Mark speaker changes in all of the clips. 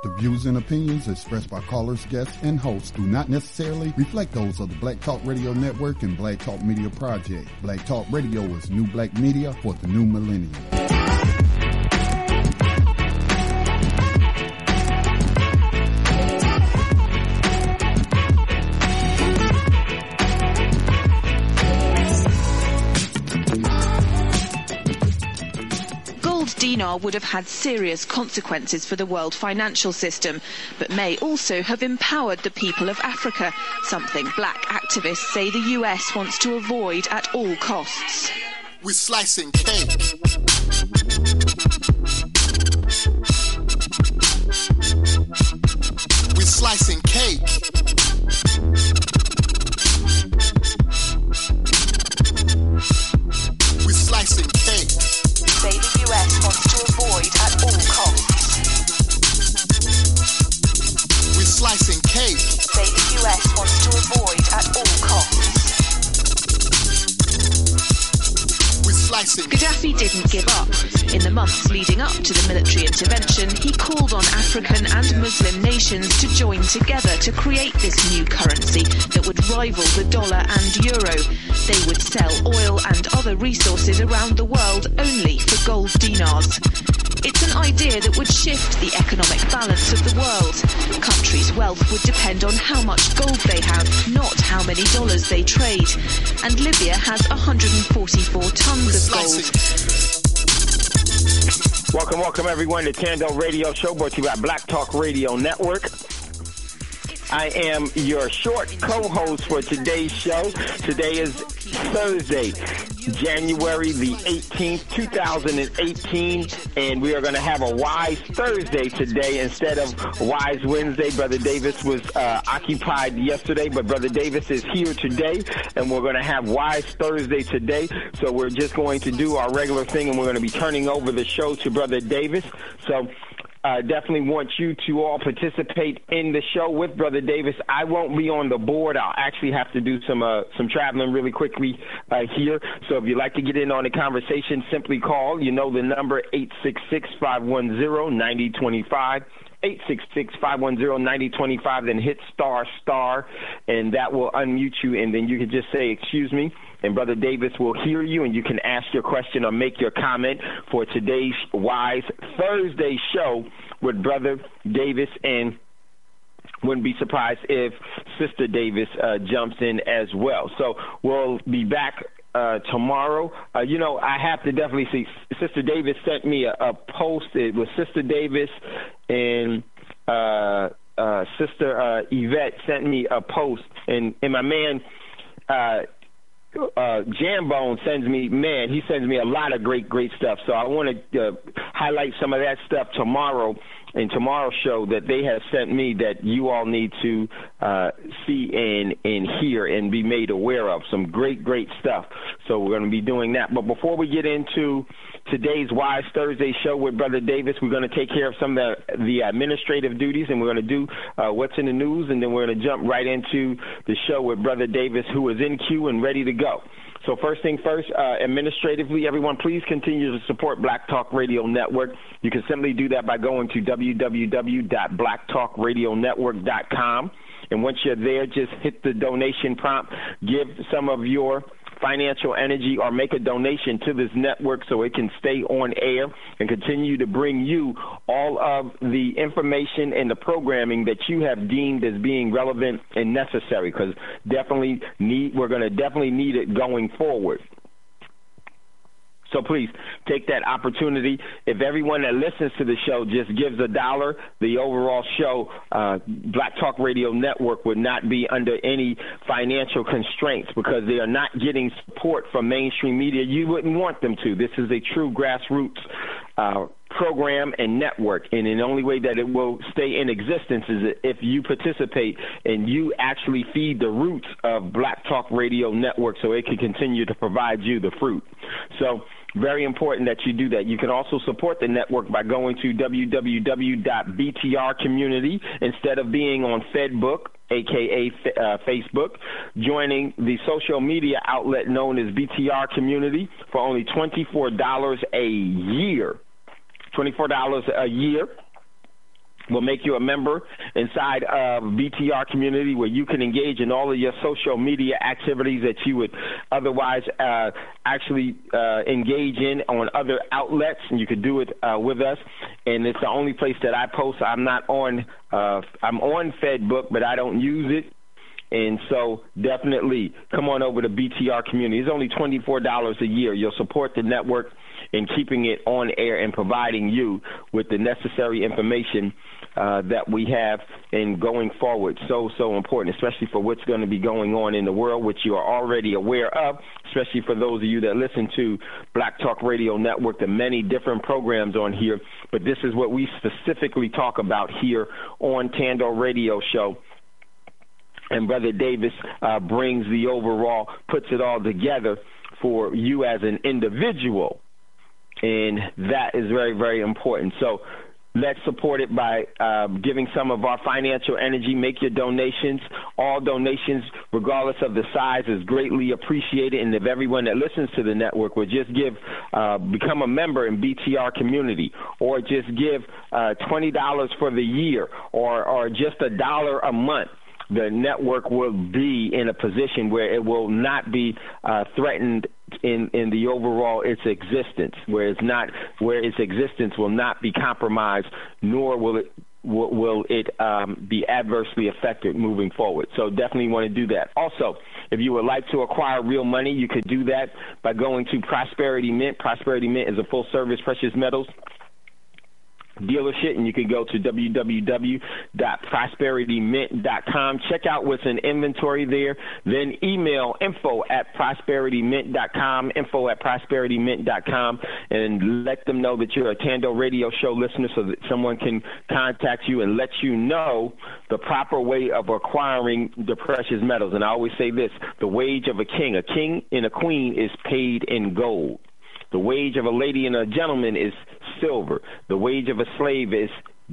Speaker 1: The views and opinions expressed by callers, guests, and hosts do not necessarily reflect those of the Black Talk Radio Network and Black Talk Media Project. Black Talk Radio is new black media for the new millennium.
Speaker 2: Dinar would have had serious consequences for the world financial system, but may also have empowered the people of Africa, something black activists say the US wants to avoid at all costs.
Speaker 3: We're slicing cake. We're slicing cake. We're slicing cake.
Speaker 2: Say the US wants to avoid at all costs.
Speaker 3: We're slicing cake.
Speaker 2: Say the US wants to avoid at all costs.
Speaker 3: We're slicing.
Speaker 2: Gaddafi didn't give up. In the months leading up to the military intervention, he called on African and Muslim nations to join together to create this new currency that would rival the dollar and euro. They would sell oil and other resources around the world only for gold dinars. It's an idea that would shift the economic balance of the world. Countries' wealth would depend on how much gold they have, not how many dollars they trade. And Libya has 144 tons of gold.
Speaker 4: Welcome everyone to Thando Radio Show, brought to you by Black Talk Radio Network. I am your short co-host for today's show. Today is Thursday, January the 18th, 2018, and we are going to have a Wise Thursday today instead of Wise Wednesday. Brother Davis was occupied yesterday, but Brother Davis is here today, and we're going to have Wise Thursday today. So we're just going to do our regular thing, and we're going to be turning over the show to Brother Davis. So definitely want you to all participate in the show with Brother Davis. I won't be on the board. I'll actually have to do some traveling really quickly here. So if you'd like to get in on the conversation, simply call. You know the number, 866-510-9025. 866-510-9025, then hit **, and that will unmute you, and then you can just say, excuse me, and Brother Davis will hear you, and you can ask your question or make your comment for today's Wise Thursday show with Brother Davis, and wouldn't be surprised if Sister Davis jumps in as well. So we'll be back tomorrow. I have to definitely see. Sister Davis sent me a post. It was Sister Davis and Sister Yvette sent me a post, and my man Jambone sends me a lot of great stuff. So I want to highlight some of that stuff tomorrow in tomorrow's show that they have sent me that you all need to see and hear and be made aware of. Some great stuff. So we're going to be doing that. But before we get into today's Wise Thursday show with Brother Davis, we're going to take care of some of the administrative duties, and we're going to do what's in the news, and then we're going to jump right into the show with Brother Davis, who is in queue and ready to go. So first thing first, administratively, everyone, please continue to support Black Talk Radio Network. You can simply do that by going to www.blacktalkradionetwork.com. And once you're there, just hit the donation prompt, give some of your financial energy or make a donation to this network so it can stay on air and continue to bring you all of the information and the programming that you have deemed as being relevant and necessary, because we're going to definitely need it going forward. So please take that opportunity. If everyone that listens to the show just gives $1, the overall show, Black Talk Radio Network, would not be under any financial constraints because they are not getting support from mainstream media. You wouldn't want them to. This is a true grassroots program and network, and the only way that it will stay in existence is if you participate and you actually feed the roots of Black Talk Radio Network so it can continue to provide you the fruit. So very important that you do that. You can also support the network by going to www.BTR Community instead of being on Fedbook, a.k.a. Facebook, joining the social media outlet known as BTR Community for only $24 a year. $24 a year. We'll make you a member inside of BTR community where you can engage in all of your social media activities that you would otherwise actually engage in on other outlets, and you could do it with us. And it's the only place that I post. I'm not on I'm on Facebook, but I don't use it. And so definitely come on over to BTR community. It's only $24 a year. You'll support the network in keeping it on air and providing you with the necessary information that we have in going forward. So important, especially for what's going to be going on in the world, which you are already aware of, especially for those of you that listen to Black Talk Radio Network, the many different programs on here. But this is what we specifically talk about here on Thando Radio Show. And Brother Davis brings the overall, puts it all together for you as an individual. And that is very, very important. So let's support it by giving some of our financial energy. Make your donations. All donations, regardless of the size, is greatly appreciated. And if everyone that listens to the network would just become a member in BTR community, or just give $20 for the year, or just $1 a month, the network will be in a position where it will not be threatened in the overall its existence, where its existence will not be compromised, nor will it be adversely affected moving forward. So definitely want to do that. Also, if you would like to acquire real money, you could do that by going to Prosperity Mint. Prosperity Mint is a full-service precious metals dealership, and you can go to www.prosperitymint.com. Check out what's in inventory there. Then email info@prosperitymint.com, info@prosperitymint.com, and let them know that you're a Thando Radio Show listener so that someone can contact you and let you know the proper way of acquiring the precious metals. And I always say this: the wage of a king and a queen is paid in gold. The wage of a lady and a gentleman is silver. The wage of a slave is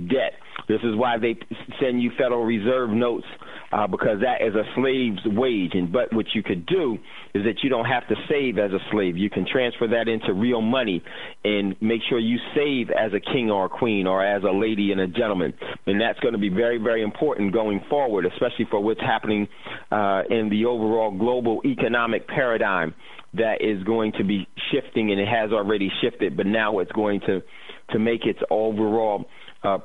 Speaker 4: debt. This is why they send you Federal Reserve notes, because that is a slave's wage. But what you could do is that you don't have to save as a slave. You can transfer that into real money and make sure you save as a king or a queen or as a lady and a gentleman. And that's going to be very, very important going forward, especially for what's happening in the overall global economic paradigm that is going to be shifting, and it has already shifted, but now it's going to make its overall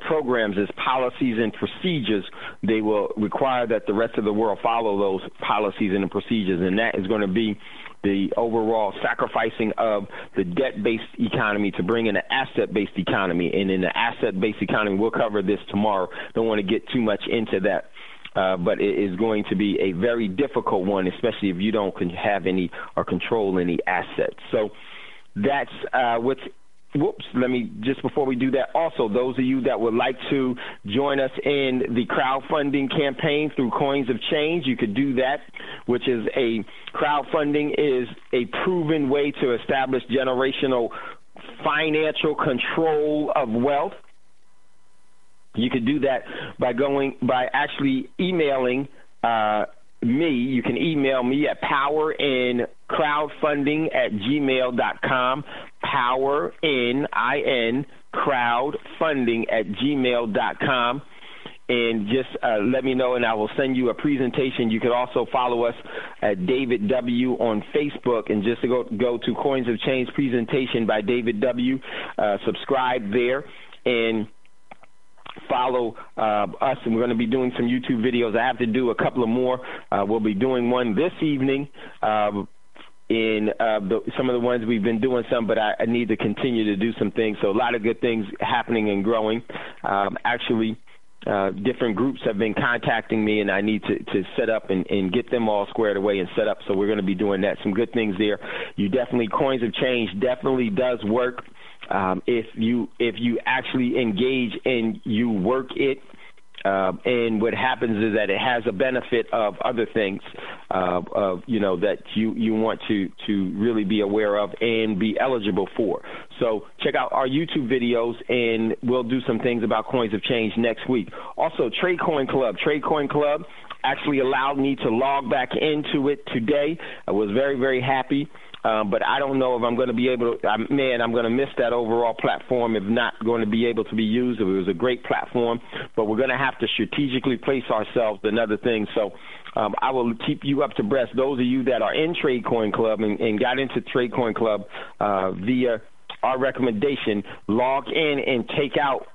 Speaker 4: programs as policies and procedures. They will require that the rest of the world follow those policies and the procedures, and that is going to be the overall sacrificing of the debt-based economy to bring in an asset-based economy. And in the asset-based economy, we'll cover this tomorrow. Don't want to get too much into that. But it is going to be a very difficult one, especially if you don't have any or control any assets. So that's let me, just before we do that, also, those of you that would like to join us in the crowdfunding campaign through Coins of Change, you could do that, which is crowdfunding is a proven way to establish generational financial control of wealth. You could do that by actually emailing me. You can email me at powerinCrowdfunding@gmail.com, powerinCrowdfunding@gmail.com, and just let me know, and I will send you a presentation. You could also follow us at David W. on Facebook, and just go to Coins of Change presentation by David W. Subscribe there and follow us, and we're going to be doing some YouTube videos. I have to do a couple of more. We'll be doing one this evening in some of the ones we've been doing some, but I need to continue to do some things. So a lot of good things happening and growing. Different groups have been contacting me, and I need to set up and get them all squared away and set up. So we're going to be doing that. Some good things there. Coins of Change definitely does work. If you actually engage and you work it, and what happens is that it has a benefit of other things, that you want to really be aware of and be eligible for. So check out our YouTube videos, and we'll do some things about Coins of Change next week. Also, Trade Coin Club. actually allowed me to log back into it today. I was very, very happy. But I don't know if I'm going to be able to, I'm going to miss that overall platform if not going to be able to be used. It was a great platform, but we're going to have to strategically place ourselves in other things. So I will keep you up to breast. Those of you that are in TradeCoin Club and got into TradeCoin Club via our recommendation, log in and take out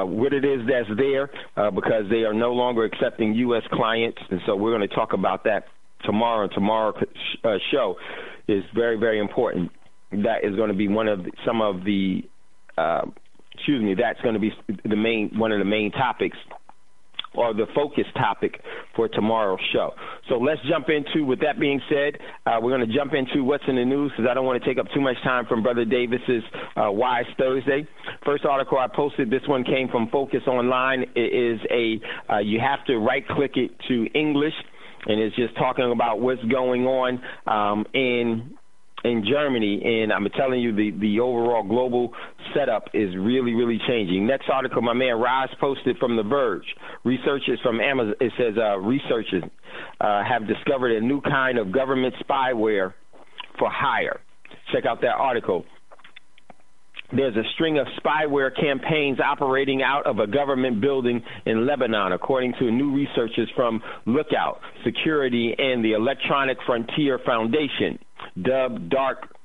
Speaker 4: what it is that's there because they are no longer accepting U.S. clients. And so we're going to talk about that tomorrow. Tomorrow's show is very, very important. That is going to be that's going to be one of the main topics or the focus topic for tomorrow's show. So let's jump into, with that being said, we're going to jump into what's in the news because I don't want to take up too much time from Brother Davis's Wise Thursday. First article I posted, this one came from Focus Online. It is you have to right-click it to English, and it's just talking about what's going on in Germany, and I'm telling you the overall global setup is really, really changing. Next article, my man Roz posted from The Verge. Researchers from Amazon, it says researchers have discovered a new kind of government spyware for hire. Check out that article. There's a string of spyware campaigns operating out of a government building in Lebanon, according to new researchers from Lookout Security and the Electronic Frontier Foundation, dubbed Dark.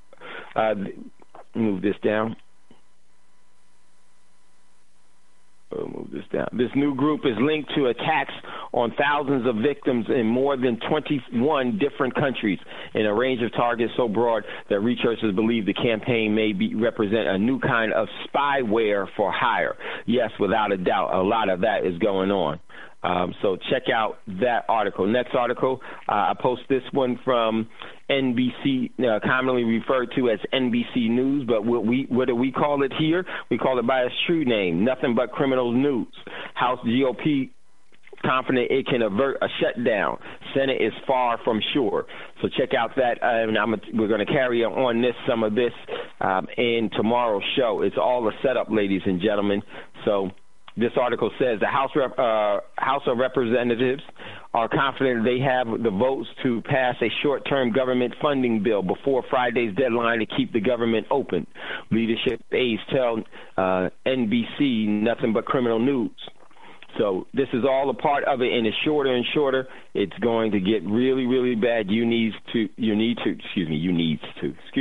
Speaker 4: Move this down. This new group is linked to attacks on thousands of victims in more than 21 different countries in a range of targets so broad that researchers believe the campaign may represent a new kind of spyware for hire. Yes, without a doubt, a lot of that is going on. So check out that article. Next article, I post this one from NBC, commonly referred to as NBC News, but what do we call it here? We call it by its true name, Nothing But Criminal News. House GOP confident it can avert a shutdown. Senate is far from sure. So check out that, and we're going to carry on some of this in tomorrow's show. It's all a setup, ladies and gentlemen. So this article says the House of Representatives are confident they have the votes to pass a short-term government funding bill before Friday's deadline to keep the government open. Leadership aides tell NBC Nothing But Criminal News. So this is all a part of it, and it's shorter and shorter. It's going to get really, really bad. Excuse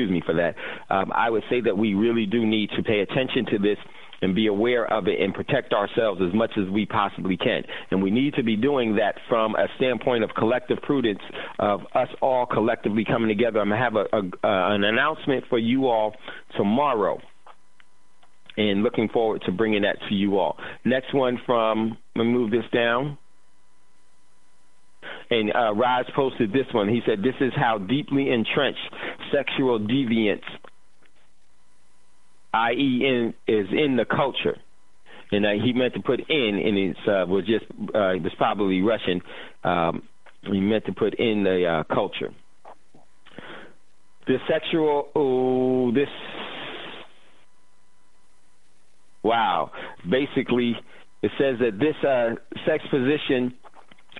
Speaker 4: me for that. I would say that we really do need to pay attention to this and be aware of it and protect ourselves as much as we possibly can. And we need to be doing that from a standpoint of collective prudence, of us all collectively coming together. I'm going to have an announcement for you all tomorrow, and looking forward to bringing that to you all. Next one let me move this down. And Raj posted this one. He said, this is how deeply entrenched sexual deviance, i.e. is in the culture. And he meant to put in, and it was probably Russian. He meant to put in the culture. Wow. Basically, it says that this sex position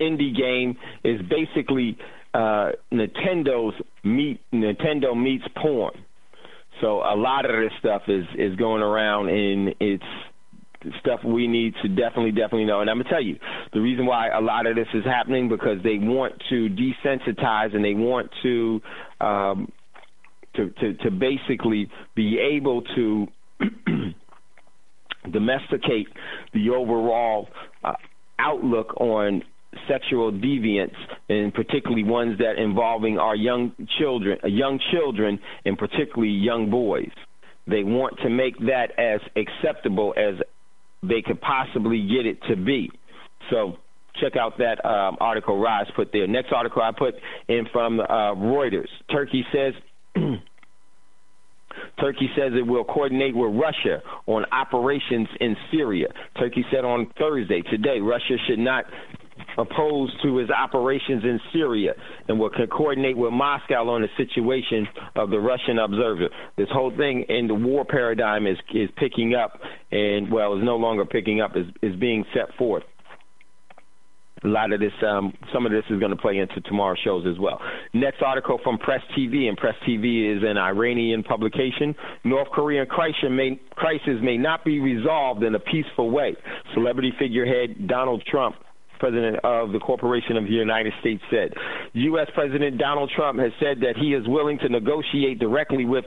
Speaker 4: indie game is basically Nintendo meets porn. So a lot of this stuff is going around, and it's stuff we need to definitely know. And I'm going to tell you, the reason why a lot of this is happening, because they want to desensitize, and they want to basically be able to domesticate the overall outlook on sexual deviance, and particularly ones that involving our young children, and particularly young boys. They want to make that as acceptable as they could possibly get it to be. So check out that article Roz put there. Next article I put in from Reuters. Turkey says it will coordinate with Russia on operations in Syria. Turkey said on Thursday, today, Russia should not oppose to his operations in Syria and will coordinate with Moscow on the situation of the Russian observer. This whole thing in the war paradigm is picking up, and, well, is no longer picking up, is being set forth. a lot of this, some of this is going to play into tomorrow's shows as well. Next article from Press TV, and Press TV is an Iranian publication. North Korean crisis may not be resolved in a peaceful way. Celebrity figurehead Donald Trump, President of the Corporation of the United States, said. U.S. President Donald Trump has said that he is willing to negotiate directly with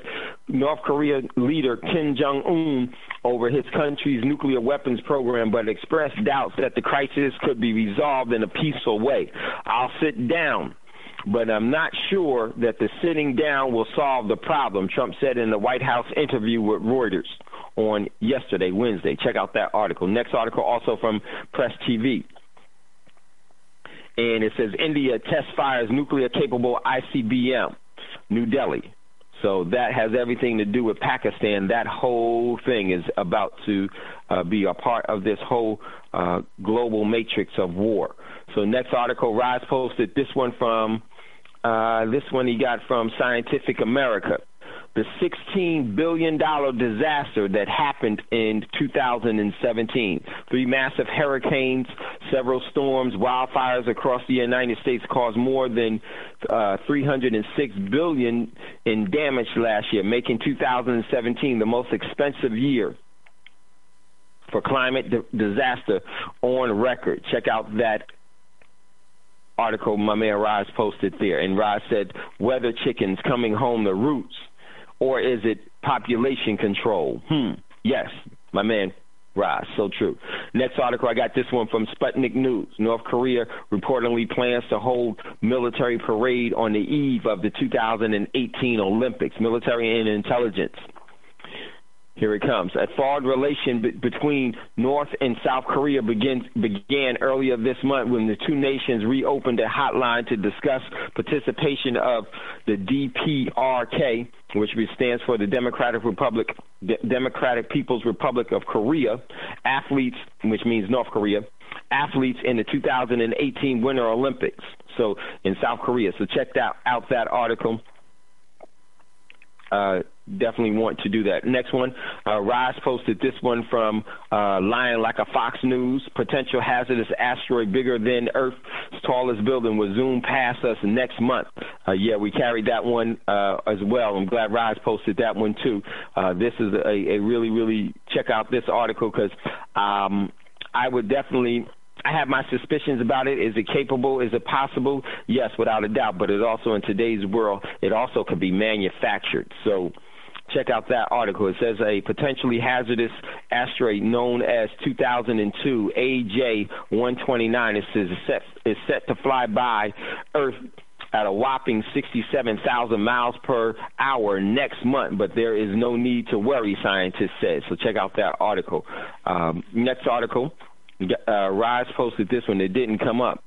Speaker 4: North Korea leader Kim Jong-un over his country's nuclear weapons program, but expressed doubts that the crisis could be resolved in a peaceful way. I'll sit down, but I'm not sure that the sitting down will solve the problem, Trump said in the White House interview with Reuters on yesterday, Wednesday. Check out that article. Next article also from Press TV. And it says India test fires nuclear-capable ICBM, New Delhi. So that has everything to do with Pakistan. That whole thing is about to be a part of this whole global matrix of war. So next article, Rise posted this one he got from Scientific America. The $16 billion disaster that happened in 2017. 3 massive hurricanes, several storms, wildfires across the United States caused more than $306 billion in damage last year, making 2017 the most expensive year for climate disaster on record. Check out that article my man Rise posted there. And Rise said, weather chickens coming home to roots. Or is it population control? Yes, my man, Rise, so true. Next article, I got this one from Sputnik News. North Korea reportedly plans to hold military parade on the eve of the 2018 Olympics. Military and intelligence. Here it comes. A thawed relation between North and South Korea began earlier this month when the two nations reopened a hotline to discuss participation of the DPRK, which stands for the Democratic People's Republic of Korea, athletes, which means North Korea, athletes in the 2018 Winter Olympics. So in South Korea. So check out that article. Definitely want to do that. Next one, Rise posted this one from Lying Like a Fox News. Potential hazardous asteroid bigger than Earth's tallest building will zoom past us next month. We carried that one as well. I'm glad Rise posted that one too. This is a really, really check out this article because I would definitely. I have my suspicions about it. Is it capable? Is it possible? Yes, without a doubt. But it also, in today's world, it also could be manufactured. So check out that article. It says a potentially hazardous asteroid known as 2002 AJ-129 is set to fly by Earth at a whopping 67,000 miles per hour next month, but there is no need to worry, scientists said. So check out that article. Next article. Rise posted this one. It didn't come up.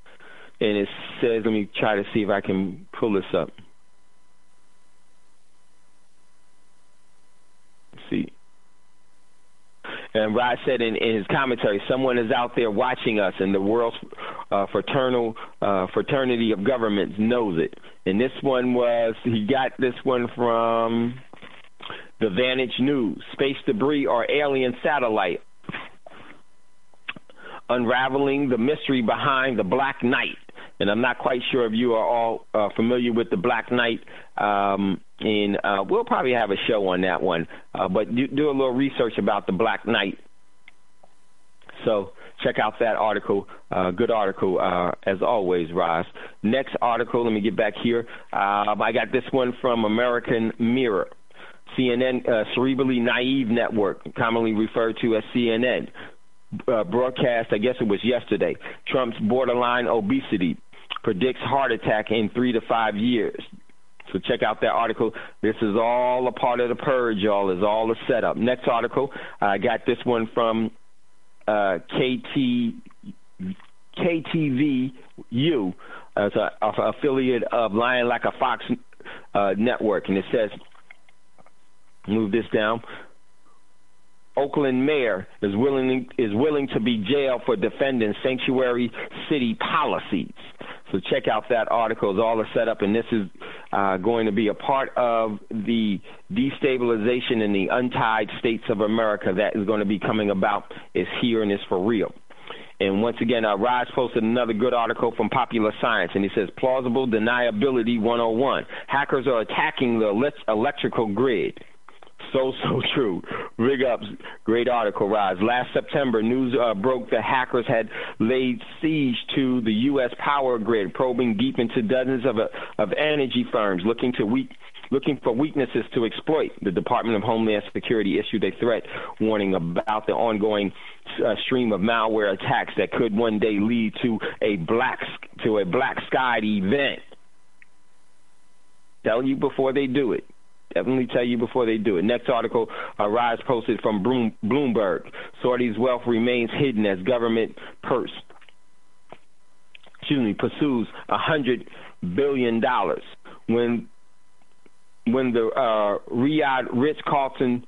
Speaker 4: And it says, let me try to see if I can pull this up. Let's see. And Rise said in his commentary, someone is out there watching us, and the world's fraternity of governments knows it. And this one he got this one from the Vantage News. Space debris or alien satellite. Unraveling the mystery behind the Black Knight. And I'm not quite sure if you are all familiar with the Black Knight. We'll probably have a show on that one. But do a little research about the Black Knight. So check out that article. Good article, as always, Roz. Next article, let me get back here. I got this one from American Mirror. CNN, Cerebrally Naive Network, commonly referred to as CNN. Broadcast, I guess it was yesterday. Trump's borderline obesity predicts heart attack in 3 to 5 years. So check out that article. This is all a part of the purge, y'all. It's all a setup. Next article, I got this one from KTVU. It's an affiliate of Lying Like a Fox network, and it says, move this down. Oakland mayor is willing to be jailed for defending sanctuary city policies. So check out that article. It's all a setup, and this is going to be a part of the destabilization in the untied states of America that is going to be coming about. Is here and is for real. And once again, Rise posted another good article from Popular Science, and he says, Plausible Deniability 101. Hackers are attacking the electrical grid. So true. Big ups. Great article, Rise. Last September, news broke that hackers had laid siege to the U.S. power grid, probing deep into dozens of energy firms looking for weaknesses to exploit. The Department of Homeland Security issued a threat warning about the ongoing stream of malware attacks that could one day lead to a black skied event. Tell you before they do it. Definitely tell you before they do it. Next article, Rise posted from Bloomberg. Saudi's wealth remains hidden as government pursues $100 billion. When the Riyadh Ritz-Carlton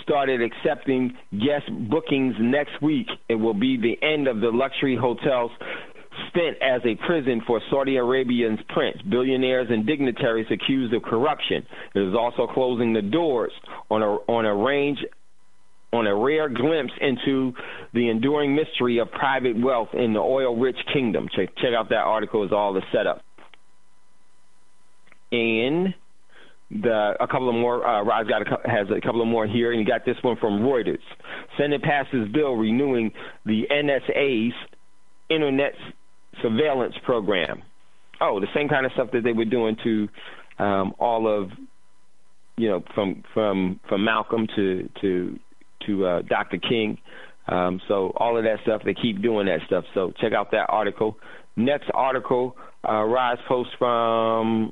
Speaker 4: started accepting guest bookings next week, it will be the end of the luxury hotel's stint as a prison for Saudi Arabia's prince, billionaires, and dignitaries accused of corruption. It is also closing the doors on a rare glimpse into the enduring mystery of private wealth in the oil-rich kingdom. Check out that article. Is all the setup. And a couple of more. Rise has a couple of more here, and you got this one from Reuters. Senate passes bill renewing the NSA's Internet surveillance program. Oh, the same kind of stuff that they were doing to all of, from Malcolm to Dr. King. So all of that stuff, they keep doing that stuff. So check out that article. Next article, Rise post from.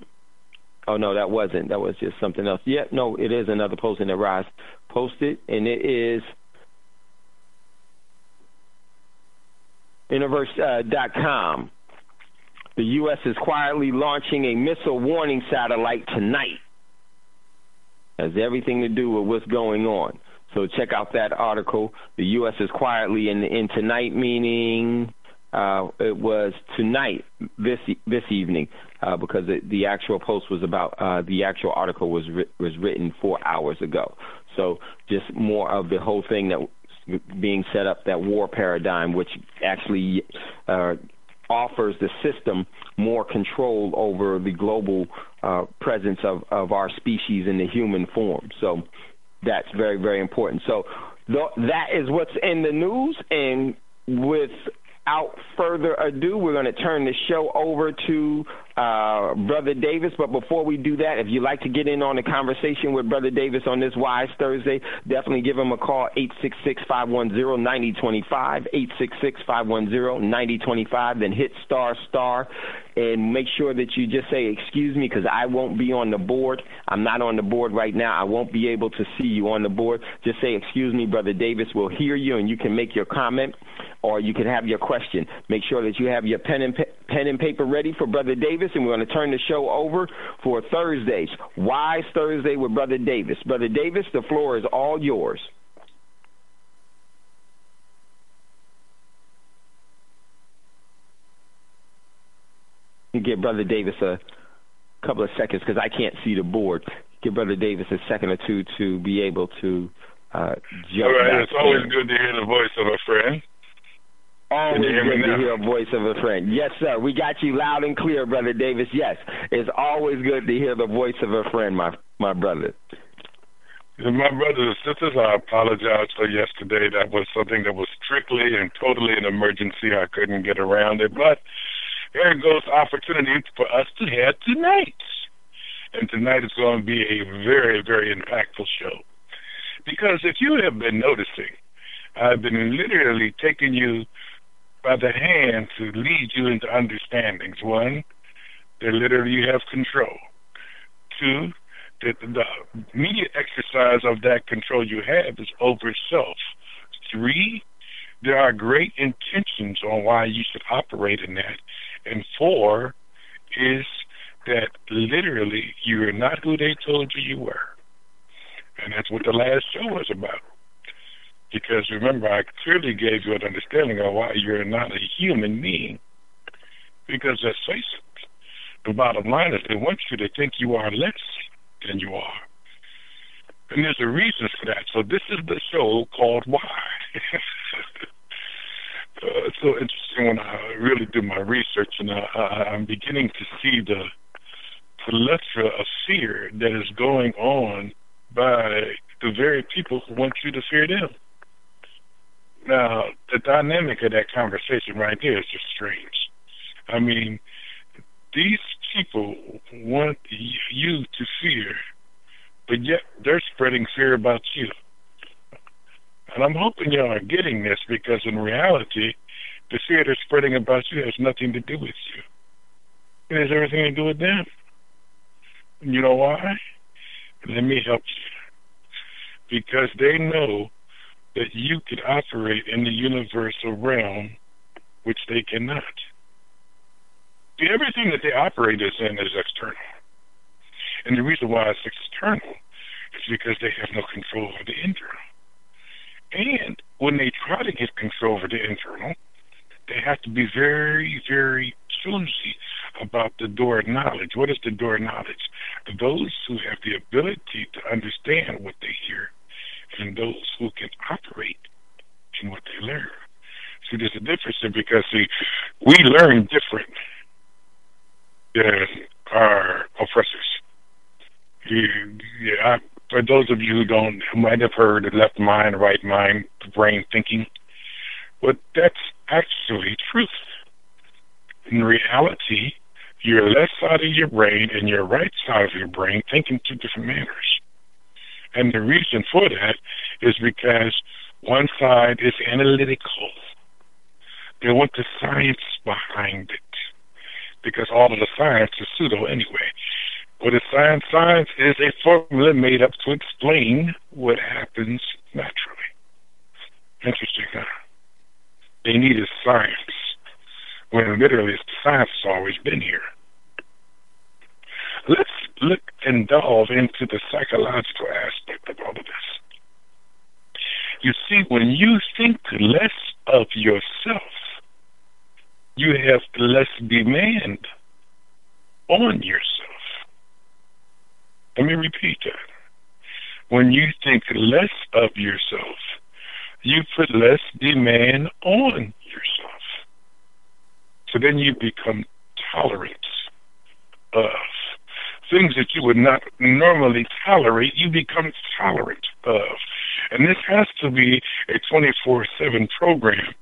Speaker 4: Oh no, that wasn't. That was just something else. Yeah, no, it is another posting that Rise posted, and it is Universe.com. The U.S. is quietly launching a missile warning satellite tonight. Has everything to do with what's going on. So check out that article. The U.S. is quietly in tonight, meaning it was tonight, this evening, because the actual post was about the actual article was written 4 hours ago. So just more of the whole thing that being set up, that war paradigm, which actually offers the system more control over the global presence of our species in the human form. So that's very, very important. So that is what's in the news. And without further ado, we're going to turn the show over to Brother Davis. But before we do that, if you'd like to get in on the conversation with Brother Davis on this Wise Thursday, definitely give him a call, 866-510-9025, 866-510-9025, then hit **, and make sure that you just say, excuse me, because I won't be on the board. I'm not on the board right now. I won't be able to see you on the board. Just say, excuse me, Brother Davis. We'll hear you, and you can make your comment, or you can have your question. Make sure that you have your pen and paper ready for Brother Davis, and we're going to turn the show over for Thursdays, Wise Thursday with Brother Davis. Brother Davis, the floor is all yours. You give Brother Davis a couple of seconds because I can't see the board. Give Brother Davis a second or two to be able to jump.
Speaker 5: All right, it's always good to hear the voice of a friend.
Speaker 4: Always good to hear a voice of a friend. Yes, sir. We got you loud and clear, Brother Davis. Yes, it's always good to hear the voice of a friend, my brother.
Speaker 5: My brothers and sisters, I apologize for yesterday. That was something that was strictly and totally an emergency. I couldn't get around it. But here goes opportunity for us to have tonight. And tonight is going to be a very, very impactful show. Because if you have been noticing, I've been literally taking you by the hand to lead you into understandings. One, that literally you have control. Two, that the immediate exercise of that control you have is over self. Three, there are great intentions on why you should operate in that. And four is that literally you are not who they told you were. And that's what the last show was about. Because remember, I clearly gave you an understanding of why you're not a human being. Because let's face it, the bottom line is they want you to think you are less than you are. And there's a reason for that. So this is the show called Why. beginning to see the plethora of fear that is going on by the very people who want you to fear them. Now, the dynamic of that conversation right there is just strange. I mean, these people want you to fear, but yet they're spreading fear about you. And I'm hoping y'all are getting this, because in reality, the fear they're spreading about you has nothing to do with you. It has everything to do with them. And you know why? Let me help you. Because they know that you can operate in the universal realm, which they cannot. See, everything that they operate in is external. And the reason why it's external is because they have no control over the internal. And when they try to get control over the internal, they have to be very, very choosy about the door of knowledge. What is the door of knowledge? Those who have the ability to understand what they hear, and those who can operate in what they learn. See, there's a difference there, because, see, we learn different than our oppressors. For those of you who might have heard the left mind, right mind, brain thinking, but that's actually truth. In reality, your left side of your brain and your right side of your brain think in two different manners. And the reason for that is because one side is analytical. They want the science behind it, because all of the science is pseudo anyway. What is science? Science is a formula made up to explain what happens naturally. Interesting, huh? They needed science, when literally science has always been here. Let's look and delve into the psychological aspect of all of this. You see, when you think less of yourself, you have less demand on yourself. Let me repeat that. When you think less of yourself, you put less demand on yourself. So then you become tolerant of things that you would not normally tolerate. You become tolerant of. And this has to be a 24/7 program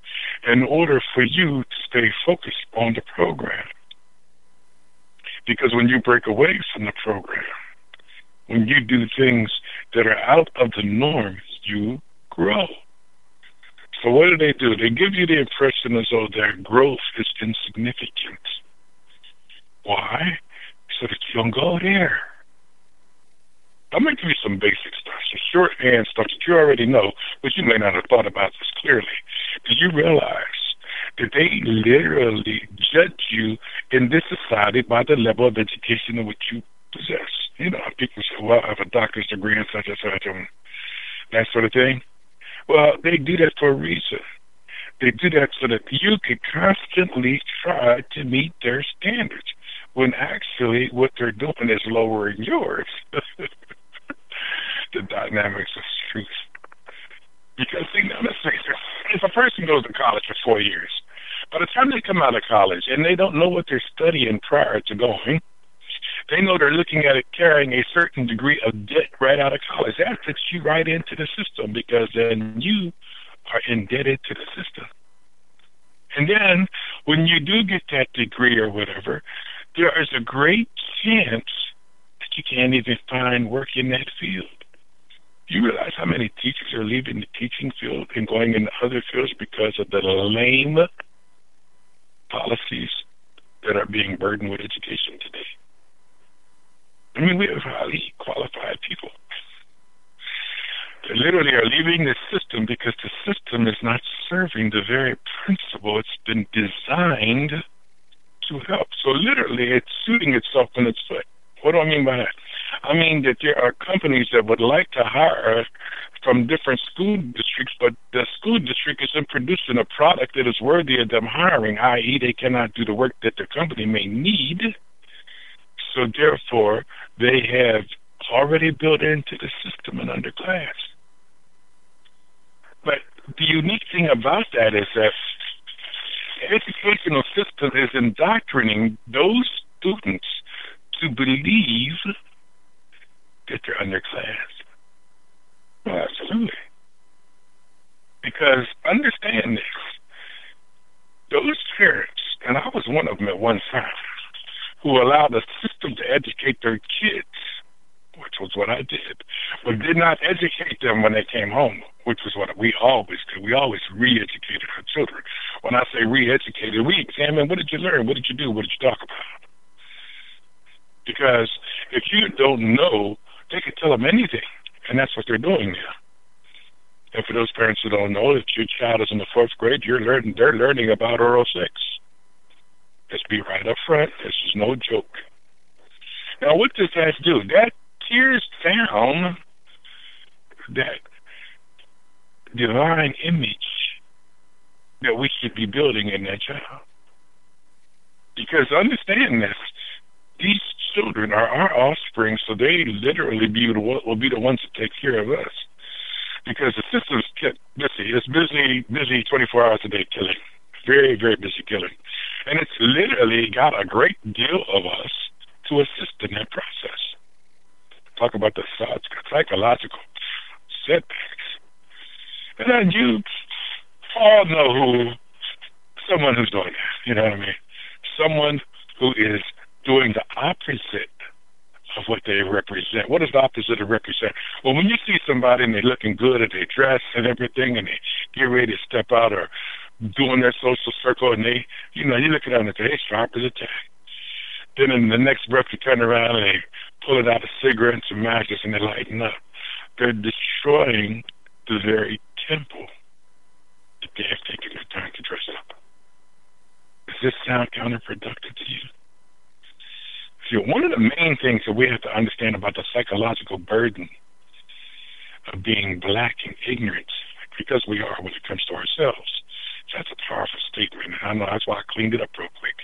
Speaker 5: in order for you to stay focused on the program. Because when you break away from the program, when you do things that are out of the norm, you grow. So what do? They give you the impression as though their growth is insignificant. Why? So that you don't go there. I'm going to give you some basic stuff, some shorthand stuff that you already know, but you may not have thought about this clearly. Did you realize that they literally judge you in this society by the level of education in which you possess? You know, people say, well, I have a doctor's degree and such and such, and that sort of thing. Well, they do that for a reason. They do that so that you can constantly try to meet their standards, when actually what they're doing is lowering yours. The dynamics of truth. Because, see, now let's face it, if a person goes to college for 4 years, by the time they come out of college and they don't know what they're studying prior to going, they know they're looking at it carrying a certain degree of debt right out of college. That puts you right into the system, because then you are indebted to the system. And then when you do get that degree or whatever, there is a great chance that you can't even find work in that field. Do you realize how many teachers are leaving the teaching field and going into other fields because of the lame policies that are being burdened with education today? I mean, we have highly qualified people. They literally are leaving the system because the system is not serving the very principle it's been designed to help. So literally, it's shooting itself in its foot. What do I mean by that? I mean that there are companies that would like to hire from different school districts, but the school district isn't producing a product that is worthy of them hiring, i.e. they cannot do the work that the company may need. So therefore, they have already built into the system an underclass. But the unique thing about that is that educational system is indoctrinating those students to believe that they're underclass. Well, absolutely. Because understand this, those parents, and I was one of them at one time, who allowed the system to educate their kids, which was what I did, but did not educate them when they came home, which was what we always did. We always re-educated our children. When I say re-educated, we examine, what did you learn? What did you do? What did you talk about? Because if you don't know, they could tell them anything, and that's what they're doing now. And for those parents who don't know, if your child is in the 4th grade, they're learning about oral sex. Let's be right up front. This is no joke. Now, what does that do? That tears down that divine image that we should be building in that child. Because understand this, these children are our offspring, so they literally will be the ones to take care of us. Because the system's kept busy. It's busy 24 hours a day killing. Very, very busy killing. And it's literally got a great deal of us to assist in that process. Talk about the psychological setbacks. And then you all know someone who's doing that. You know what I mean? Someone who is doing the opposite of what they represent. What does the opposite of represent? Well, when you see somebody and they're looking good and they dress and everything and they get ready to step out or doing their social circle and they, you look at them and say, hey, sharp as a tack. Then in the next breath you turn around and they pulling out a cigarette and some matches and they're lighting up. They're destroying the very temple that they have taken the time to dress up. Does this sound counterproductive to you? See, one of the main things that we have to understand about the psychological burden of being black and ignorant, because we are when it comes to ourselves, that's a powerful statement, and I know that's why I cleaned it up real quick.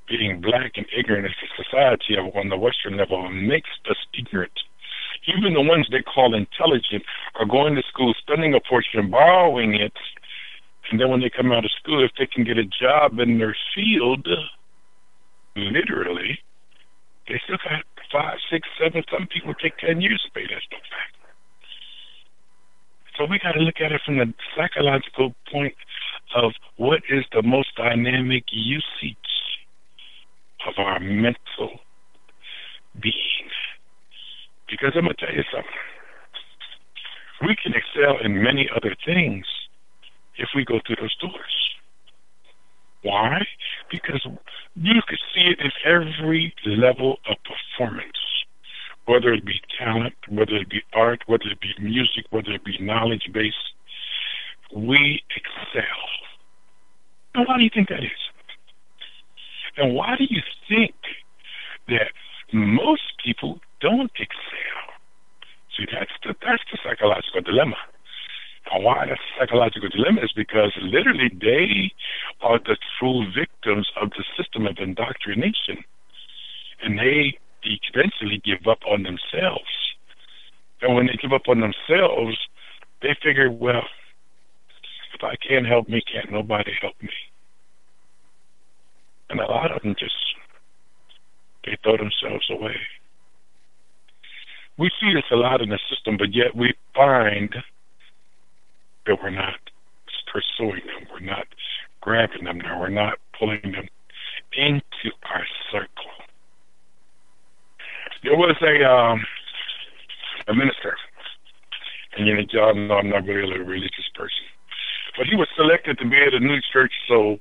Speaker 5: Being black and ignorant as a society on the Western level makes us ignorant. Even the ones they call intelligent are going to school, spending a portion, borrowing it, and then when they come out of school, if they can get a job in their field, literally, they still got 5, 6, 7, some people take 10 years to pay that stuff back. So we got to look at it from the psychological point of what is the most dynamic usage of our mental being. Because I'm going to tell you something. We can excel in many other things if we go through those doors. Why? Because you can see it in every level of performance, whether it be talent, whether it be art, whether it be music, whether it be knowledge-based. We excel. Now, why do you think that is? And why do you think that most people don't excel? See, that's the psychological dilemma. And why that's a psychological dilemma is because literally they are the true victims of the system of indoctrination. And they eventually give up on themselves. And when they give up on themselves, they figure, well, if I can't help me, can't nobody help me. And a lot of them they throw themselves away. We see this a lot in the system, but yet we find that we're not pursuing them, we're not grabbing them, or we're not pulling them into our circle. There was a minister, and y'all know I'm not really a religious person, but he was selected to be at a new church, so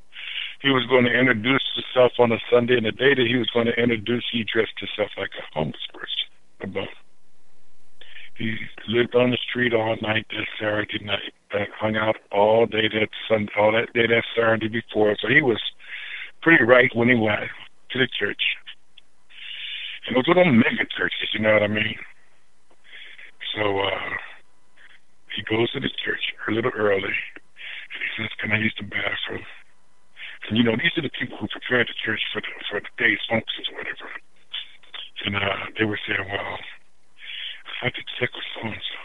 Speaker 5: he was going to introduce himself on a Sunday, and the day that he was going to introduce, he dressed himself like a homeless person. He lived on the street all night that Saturday night, hung out all day that Sunday, all that day that Saturday before. So he was pretty right when he went to the church. And it was one of them mega churches, you know what I mean? So he goes to the church a little early, and he says, "Can I use the bathroom?" And these are the people who prepare the church for the day's functions or whatever. And they were saying, well, I could check with so-and-so.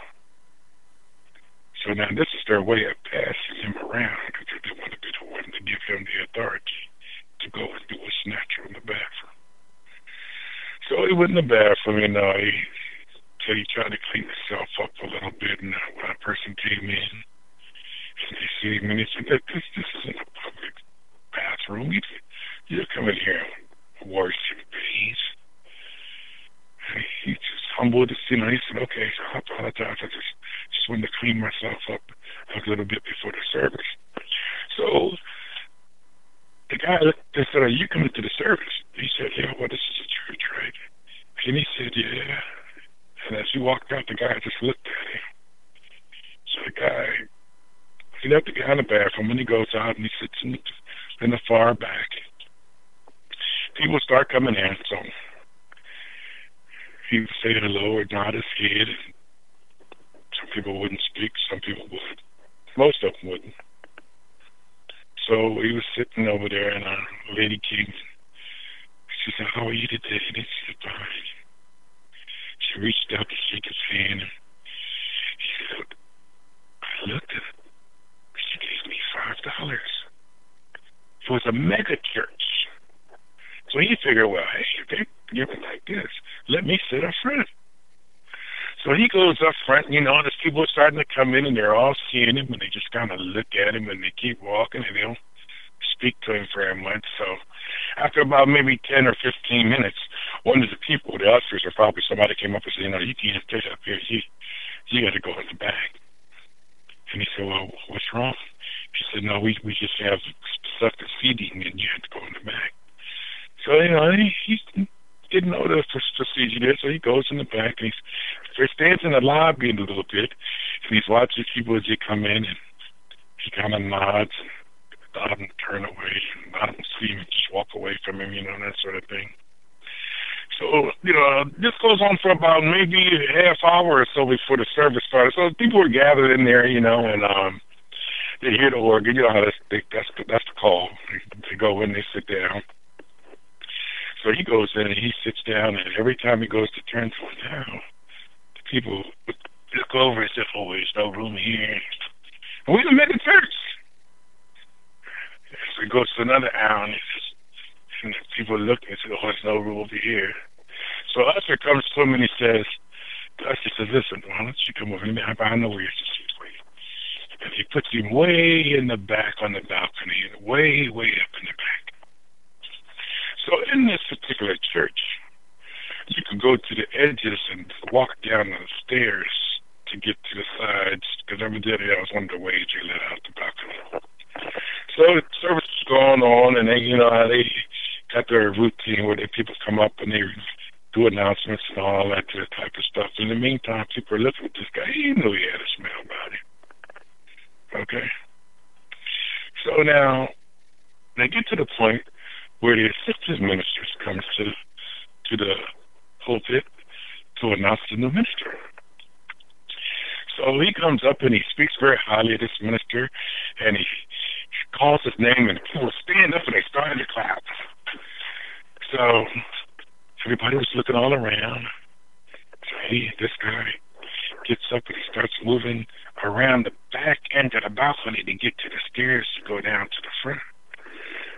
Speaker 5: So now this is their way of passing him around because they want to be the to give him the authority to go and do what's natural in the bathroom. So he went in the bathroom, he tried to clean himself up a little bit, and when a person came in, and they see him, and he said, this isn't a public bathroom. You come in here and wash your face. And he just humbled us, he said, okay, so I apologize. I just wanted to clean myself up a little bit before the service. So the guy said, are you coming to the service? He said, yeah, well, this is a church, right? And he said, yeah. And as he walked out, the guy just looked at him. So he left the guy in the bathroom, and he goes out and he sits in the far back. People start coming in, so he would say hello or nod his head. Some people wouldn't speak, some people would. Most of them wouldn't. So he was sitting over there, and a lady came. She said, how are you today? And he said, fine. She reached out to shake his hand, and he said, I looked at it. She gave me $5. It was a mega church. So he figured, well, hey, if they're giving like this, let me sit up front. So he goes up front, there's people starting to come in, and they're all seeing him, and they just kind of look at him, and they keep walking, and they don't speak to him very much. So after about maybe 10 or 15 minutes, one of the people, the ushers, or probably somebody came up and said, you can't sit up here. You got to go in the back. And he said, well, what's wrong? He said, no, we just have selective seating, and you have to go in the back. So, he didn't know the procedure there, so he goes in the back, and he stands in the lobby a little bit, and he's watching people as they come in, and he kind of nods, and a lot of them turn away, and a lot of them see him and just walk away from him, that sort of thing. So, this goes on for about maybe a half hour or so before the service started. So people were gathered in there, and they hear the organ. You know how that's the call. They go in, they sit down. So he goes in and he sits down, and every time he goes to turn to it down, the people look over and say, oh, there's no room here. And we didn't make a church. So he goes to another hour, and the people look and say, oh, there's no room over here. So usher comes to him, and he says, listen, why don't you come over here? I know where you're seated for you. And he puts him way in the back on the balcony, way, way up in the back. So in this particular church, you could go to the edges and walk down the stairs to get to the sides, because evidently that was one of the ways you let out the balcony. So the service was going on, and they, how they got their routine where people come up and they do announcements and all that type of stuff. In the meantime, people are looking at this guy. He knew he had a smell about him. Okay? So now, they get to the point where the assistant ministers comes to the pulpit to announce the new minister. So he comes up and he speaks very highly of this minister, and he calls his name, and people stand up and they start to clap. So everybody was looking all around. So this guy gets up and he starts moving around the back end of the balcony to get to the stairs to go down to the front.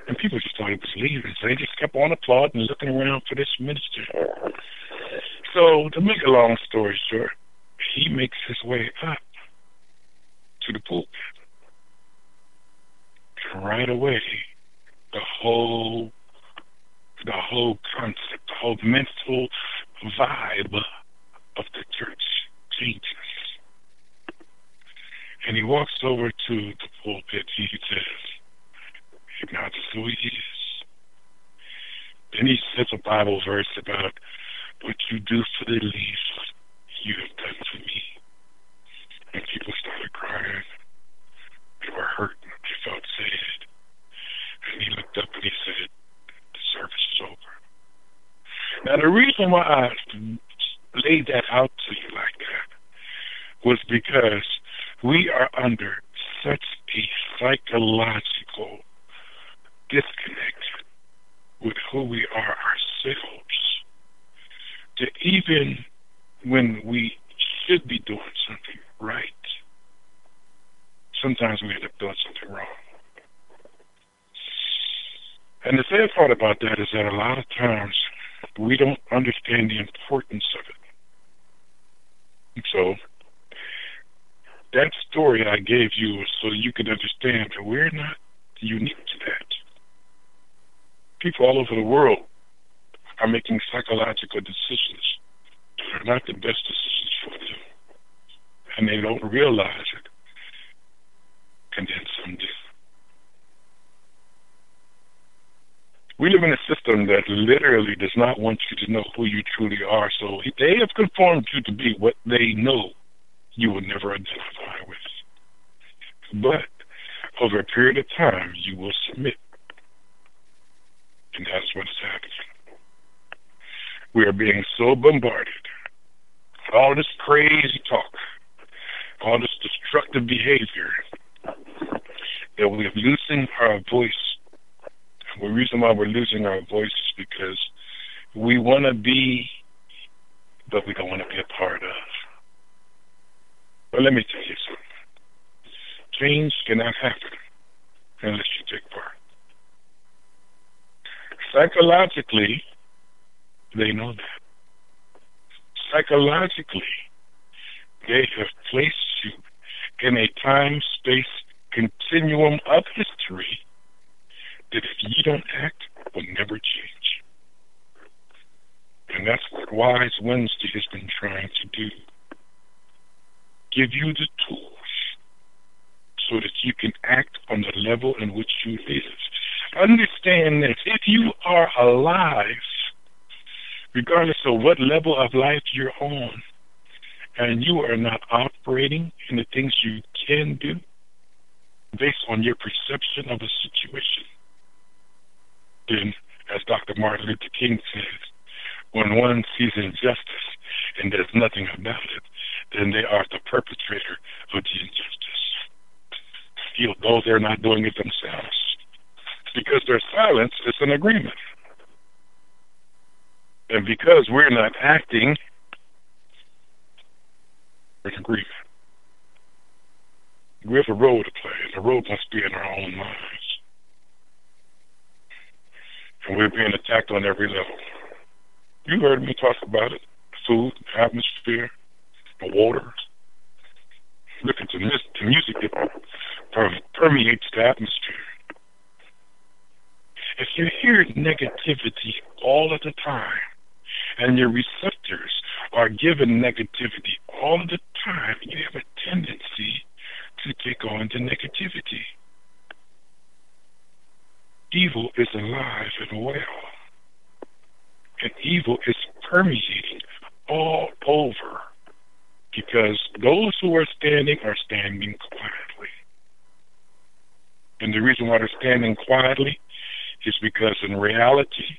Speaker 5: And people just thought he was leaving, so they just kept on applauding and looking around for this minister. So to make a long story short, he makes his way up to the pulpit. And right away, the whole concept, the whole mental vibe of the church changes. And he walks over to the pulpit. He says, "God is who He is." Then he says a Bible verse about what you do for the least, you have done for me. And people started crying. They were hurt. They felt sad. And he looked up and he said, "The service is over." Now, the reason why I laid that out to you like that was because we are under such a psychological disconnect with who we are ourselves that even when we should be doing something right, sometimes we end up doing something wrong. And the sad part about that is that a lot of times we don't understand the importance of it. And so that story I gave you was so you could understand that we're not unique to that. People all over the world are making psychological decisions that are not the best decisions for them. And they don't realize it. And then some do. We live in a system that literally does not want you to know who you truly are. So they have conformed you to be what they know you will never identify with. But over a period of time, you will submit. And that's what's happening. We are being so bombarded. All this crazy talk, all this destructive behavior, that we are losing our voice. The reason why we're losing our voice is because we want to be, but we don't want to be a part of. But let me tell you something. Change cannot happen unless you take part. Psychologically, they know that. Psychologically, they have placed you in a time-space continuum of history that if you don't act, will never change. And that's what Wise Wednesday has been trying to do. Give you the tools so that you can act on the level in which you live. Understand that if you are alive, regardless of what level of life you're on, and you are not operating in the things you can do based on your perception of a situation, then, as Dr. Martin Luther King says, when one sees injustice and does nothing about it, then they are the perpetrator of the injustice. Though they're not doing it themselves. Because their silence is an agreement. And because we're not acting, we're in agreement. We have a role to play, and the role must be in our own lives. And we're being attacked on every level. You heard me talk about it. Food, atmosphere, the water. Look at the music that permeates the atmosphere. If you hear negativity all of the time, and your receptors are given negativity all of the time, you have a tendency to take on the negativity. Evil is alive and well. And evil is permeating all over. Because those who are standing quietly. And the reason why they're standing quietly is because in reality,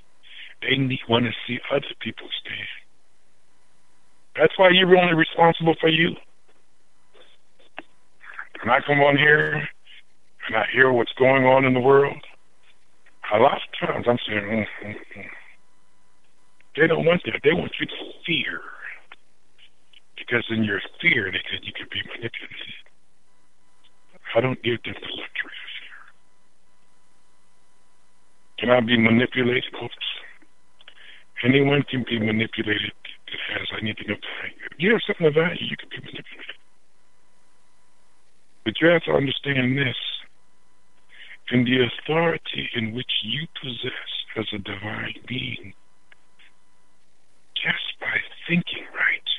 Speaker 5: they want to see other people stand. That's why you're only responsible for you. When I come on here and I hear what's going on in the world, a lot of times I'm saying, They don't want that. They want you to fear. Because in your fear, you can be manipulated. I don't give them the luxury of fear. Can I be manipulated, folks? Anyone can be manipulated that has anything of value. If you have something of value, you can be manipulated. But you have to understand this. In the authority in which you possess as a divine being, just by thinking right,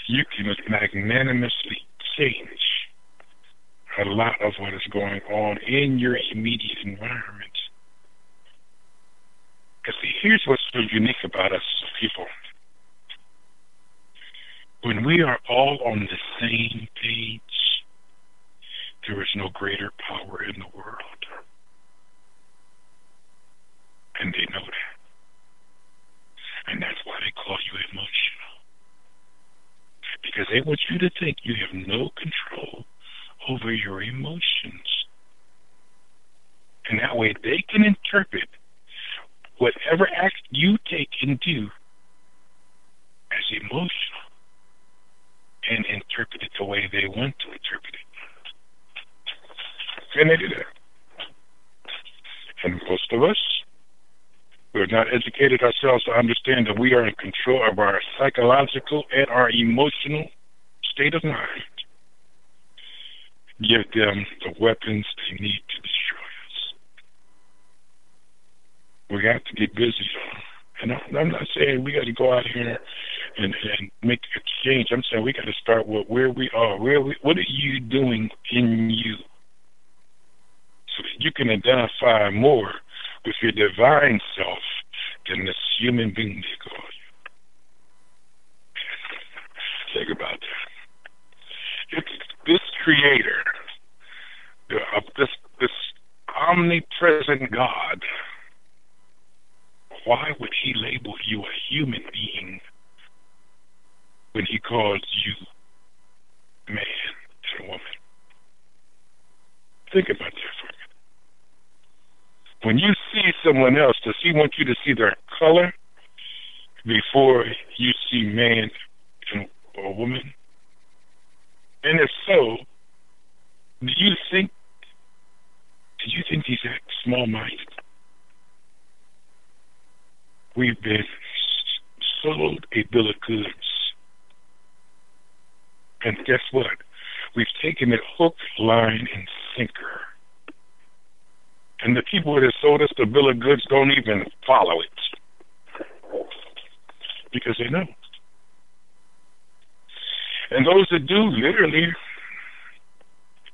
Speaker 5: you can magnanimously change a lot of what is going on in your immediate environment. Because see, here's what's so unique about us people. When we are all on the same page, there is no greater power in the world. And they know that. And that's why they call you emotional. Because they want you to think you have no control over your emotions. And that way they can interpret whatever act you take and do as emotional and interpret it the way they want to interpret it. And they do that. And most have not educated ourselves to understand that we are in control of our psychological and our emotional state of mind. Give them the weapons they need to destroy us. We got to get busy. And I'm not saying we got to go out here and make a change. I'm saying we got to start with where we are. What are you doing in you? So that you can identify more with your divine self than this human being they call you. Think about that. It's this creator, this omnipresent God, why would he label you a human being when he calls you man and woman? Think about that for a minute. When you see someone else, does he want you to see their color before you see man or woman? And if so, do you think he's that small-minded? We've been sold a bill of goods. And guess what? We've taken it hook, line, and sinker. And the people that sold us the bill of goods don't even follow it. Because they know. And those that do, literally,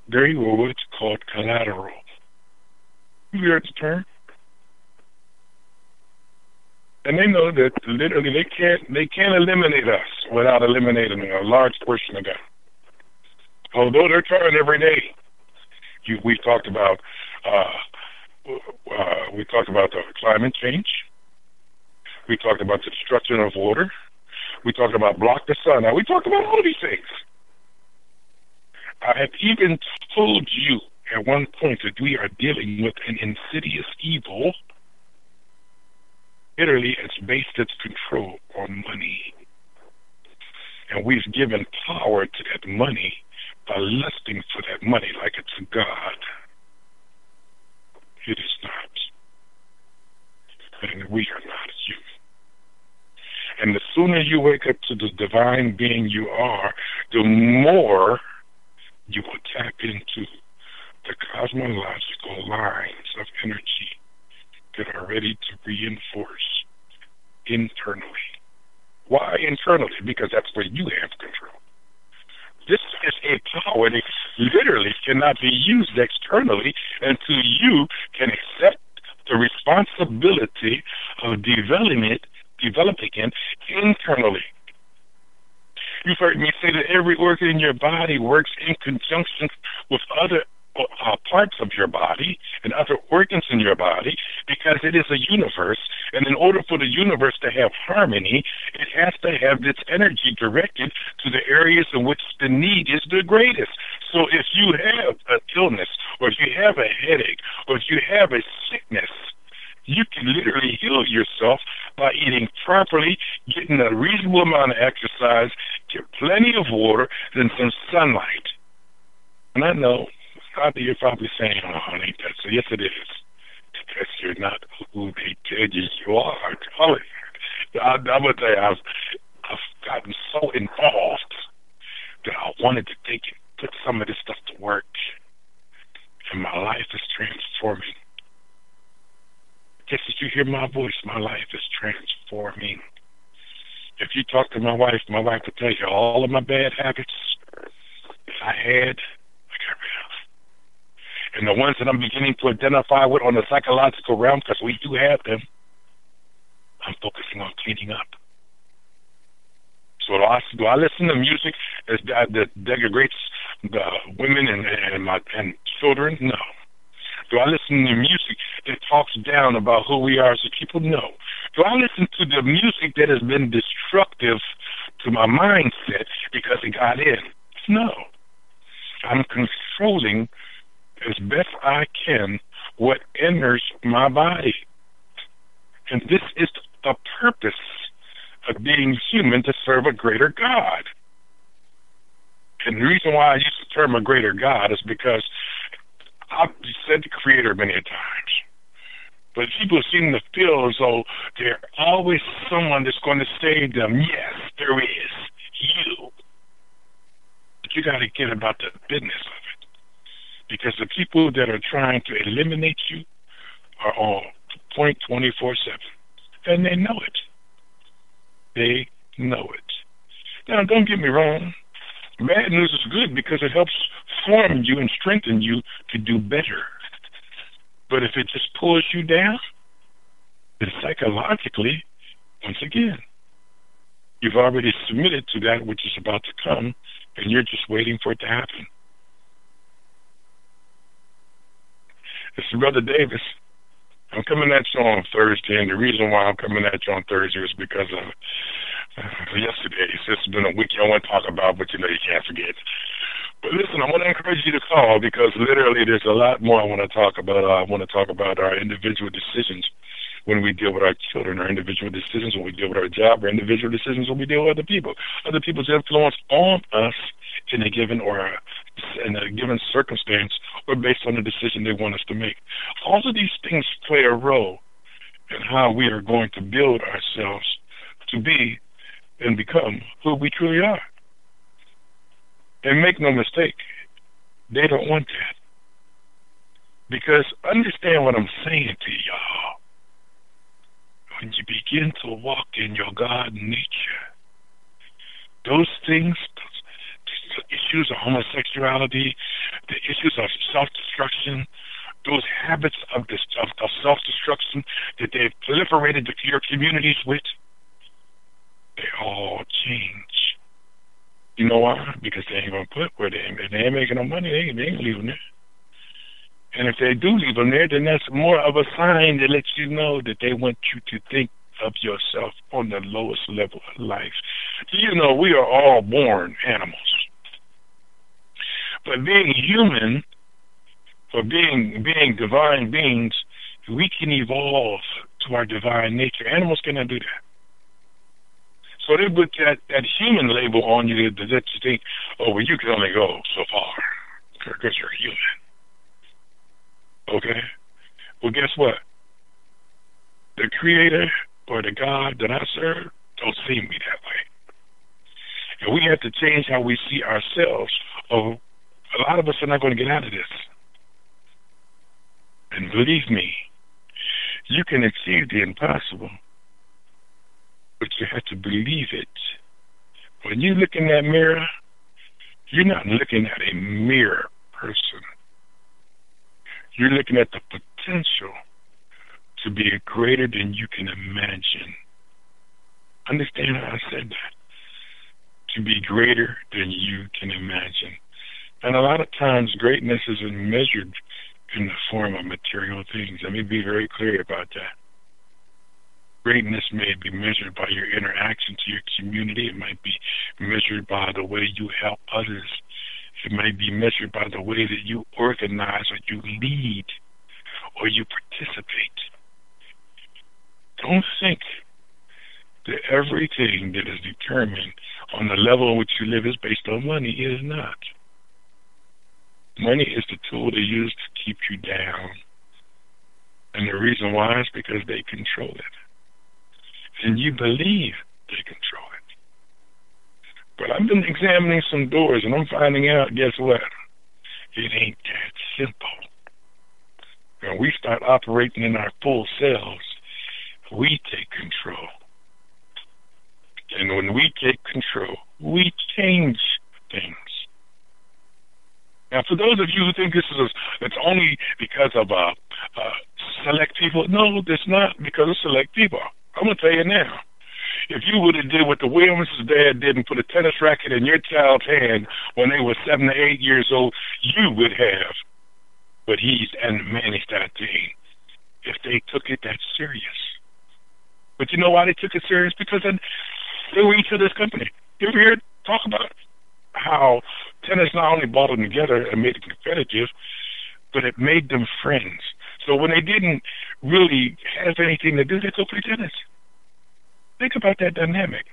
Speaker 5: there you go, what's called collateral. You heard the term? And they know that literally they can't eliminate us without eliminating a large portion of them. Although they're trying every day. We talked about the climate change. We talked about the destruction of water. We talked about block the sun. Now we talked about all of these things. I have even told you at one point that we are dealing with an insidious evil. Literally, it's based its control on money. And we've given power to that money by lusting for that money like it's a god. It is not. And we are not human. And the sooner you wake up to the divine being you are, the more you will tap into the cosmological lines of energy that are ready to reinforce internally. Why internally? Because that's where you have control. This is a power that literally cannot be used externally until you can accept the responsibility of developing it internally. You've heard me say that every organ in your body works in conjunction with other parts of your body and other organs in your body because it is a universe, and in order for the universe to have harmony, it has to have its energy directed to the areas in which the need is the greatest. So if you have an illness, or if you have a headache, or if you have a sickness, you can literally heal yourself by eating properly, getting a reasonable amount of exercise, get plenty of water, and some sunlight. And I know you're probably saying, oh, ain't that so? Yes, it is. Because you're not who they tell you are. I'm going to tell you, I've gotten so involved that I wanted to put some of this stuff to work. And my life is transforming. Just as you hear my voice, my life is transforming. If you talk to my wife will tell you all of my bad habits I had, I got rid of. And the ones that I'm beginning to identify with on the psychological realm, because we do have them, I'm focusing on cleaning up. So do I listen to music that degrades the women and children? No. Do I listen to music that talks down about who we are as a people? No. Do I listen to the music that has been destructive to my mindset because it got in? No. I'm controlling as best I can what enters my body. And this is the purpose of being human, to serve a greater God. And the reason why I use the term a greater God is because I've said the Creator many times. But people seem to feel as though there's always someone that's going to save them. Yes, there is. You. But you got to get about the business of it. Because the people that are trying to eliminate you are on point 24/7. And they know it. They know it. Now, don't get me wrong. Bad news is good because it helps form you and strengthen you to do better. But if it just pulls you down, then psychologically, once again, you've already submitted to that which is about to come, and you're just waiting for it to happen. This is Brother Davis. I'm coming at you on Thursday, and the reason why I'm coming at you on Thursday is because of yesterday. It's been a week I want to talk about, but you know you can't forget. But listen, I want to encourage you to call because literally there's a lot more I want to talk about. I want to talk about our individual decisions when we deal with our children, our individual decisions when we deal with our job, our individual decisions when we deal with other people. Other people's influence on us in a given circumstance or based on the decision they want us to make. All of these things play a role in how we are going to build ourselves to be and become who we truly are. And make no mistake, they don't want that. Because understand what I'm saying to y'all. When you begin to walk in your God nature, those things, the issues of homosexuality, the issues of self-destruction, those habits of self-destruction that they've proliferated your communities with, they all change. You know why? Because they ain't going to put where they ain't making no money. They ain't leaving there. And if they do leave them there, then that's more of a sign that lets you know that they want you to think of yourself on the lowest level of life. You know, we are all born animals. But being human, or being divine beings, we can evolve to our divine nature. Animals cannot do that. So they put that human label on you that you think, oh, well, you can only go so far because you're human. Okay? Well, guess what? The Creator or the God that I serve don't see me that way. And we have to change how we see ourselves. Oh, a lot of us are not going to get out of this. And believe me, you can achieve the impossible, but you have to believe it. When you look in that mirror, you're not looking at a mere person. You're looking at the potential to be greater than you can imagine. Understand how I said that? To be greater than you can imagine. And a lot of times greatness isn't measured in the form of material things. Let me be very clear about that. Greatness may be measured by your interaction to your community. It might be measured by the way you help others. It might be measured by the way that you organize or you lead or you participate. Don't think that everything that is determined on the level in which you live is based on money. It is not. Money is the tool they use to keep you down. And the reason why is because they control it. And you believe they control it. But I've been examining some doors, and I'm finding out, guess what? It ain't that simple. When we start operating in our full selves, we take control. And when we take control, we change things. Now, for those of you who think it's only because of select people, no, it's not because of select people. I'm going to tell you now. If you would have did what the Williams' dad did and put a tennis racket in your child's hand when they were 7 to 8 years old, you would have what he's managed that thing if they took it that serious. But you know why they took it serious? Because they were each other's company. You ever hear talk about how tennis not only brought them together and made it competitive, but it made them friends. So when they didn't really have anything to do, they go play tennis. Think about that dynamic.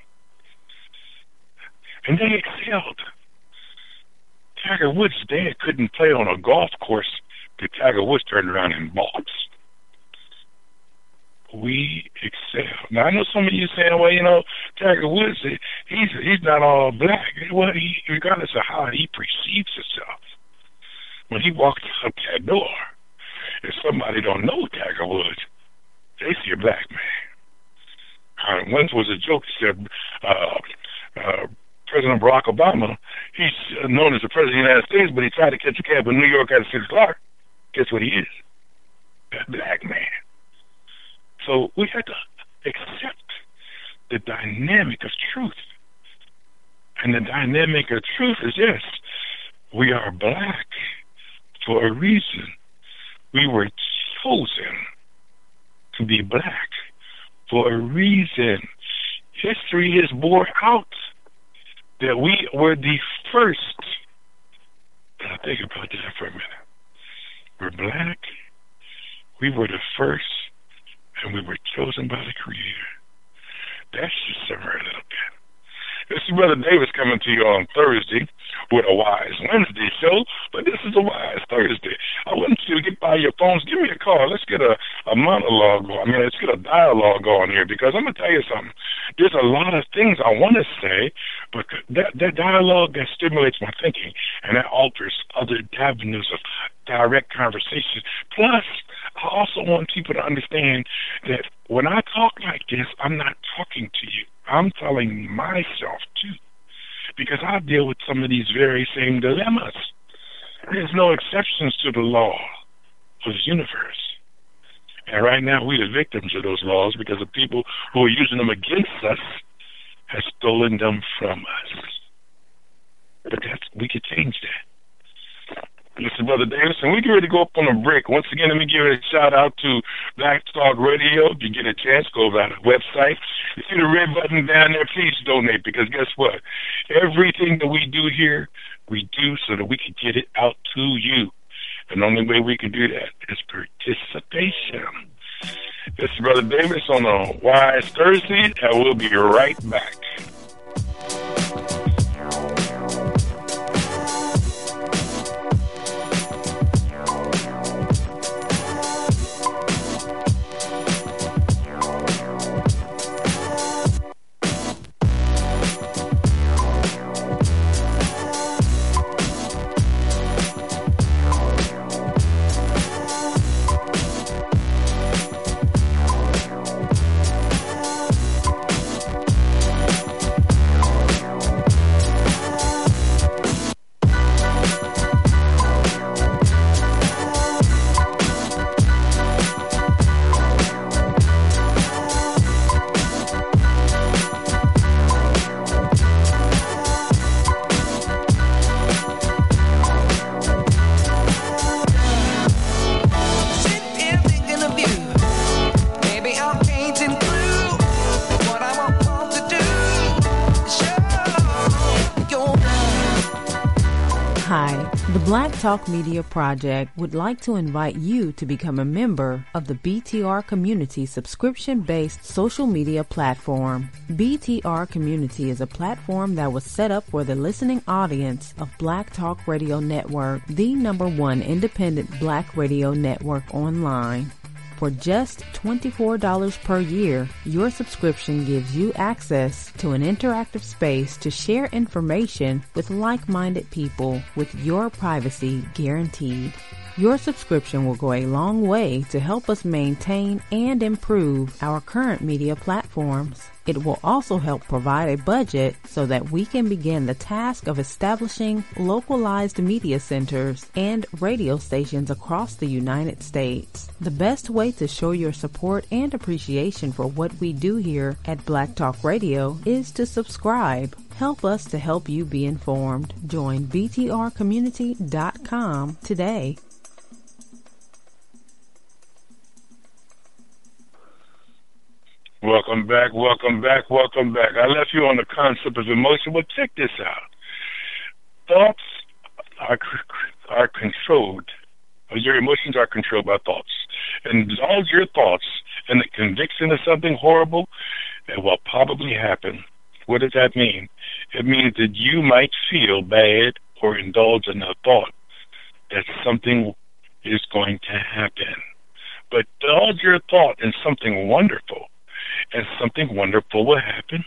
Speaker 5: And they excelled. Tiger Woods' dad couldn't play on a golf course that Tiger Woods turned around and bought. we excel. Now, I know some of you saying, well, Tiger Woods, he's not all black. Well, regardless of how he perceives himself, when he walks out that door, if somebody don't know Tiger Woods, they see a black man. Once was a joke. He said, President Barack Obama, he's known as the President of the United States, but he tried to catch a cab in New York at 6 o'clock. Guess what he is? A black man. So we had to accept the dynamic of truth. And the dynamic of truth is this. We are black for a reason. We were chosen to be black for a reason. History has bore out that we were the first. Now think about that for a minute. We're black. We were the first, and we were chosen by the Creator. That should simmer a little bit. This is Brother Davis coming to you on Thursday with a Wise Wednesday show, but this is a Wise Thursday. I want you to get by your phones. Give me a call. Let's get a monologue going. Let's get a dialogue going here, because I'm going to tell you something. There's a lot of things I want to say, but that dialogue that stimulates my thinking, and that alters other avenues of direct conversation. Plus, I also want people to understand that when I talk like this, I'm not talking to you. I'm telling myself, too, because I deal with some of these very same dilemmas. There's no exceptions to the law of the universe. And right now, we're the victims of those laws because the people who are using them against us have stolen them from us. But we could change that. This is Brother Davis, and we get ready to go up on a break. Once again, let me give a shout-out to Black Talk Radio. If you get a chance, go over to the website. You see the red button down there, please donate, because guess what? Everything that we do here, we do so that we can get it out to you. And the only way we can do that is participation. This is Brother Davis on a Wise Thursday, and we'll be right back.
Speaker 6: Black Talk Media Project would like to invite you to become a member of the BTR Community subscription-based social media platform. BTR Community is a platform that was set up for the listening audience of Black Talk Radio Network, the #1 independent black radio network online. For just $24 per year, your subscription gives you access to an interactive space to share information with like-minded people with your privacy guaranteed. Your subscription will go a long way to help us maintain and improve our current media platforms. It will also help provide a budget so that we can begin the task of establishing localized media centers and radio stations across the United States. The best way to show your support and appreciation for what we do here at Black Talk Radio is to subscribe. Help us to help you be informed. Join btrcommunity.com today.
Speaker 5: Welcome back, welcome back, welcome back. I left you on the concept of emotion. Well, check this out. Thoughts are controlled. Your emotions are controlled by thoughts. And all your thoughts and the conviction of something horrible that will probably happen. What does that mean? It means that you might feel bad or indulge in a thought that something is going to happen. but indulge your thought in something wonderful, and something wonderful will happen.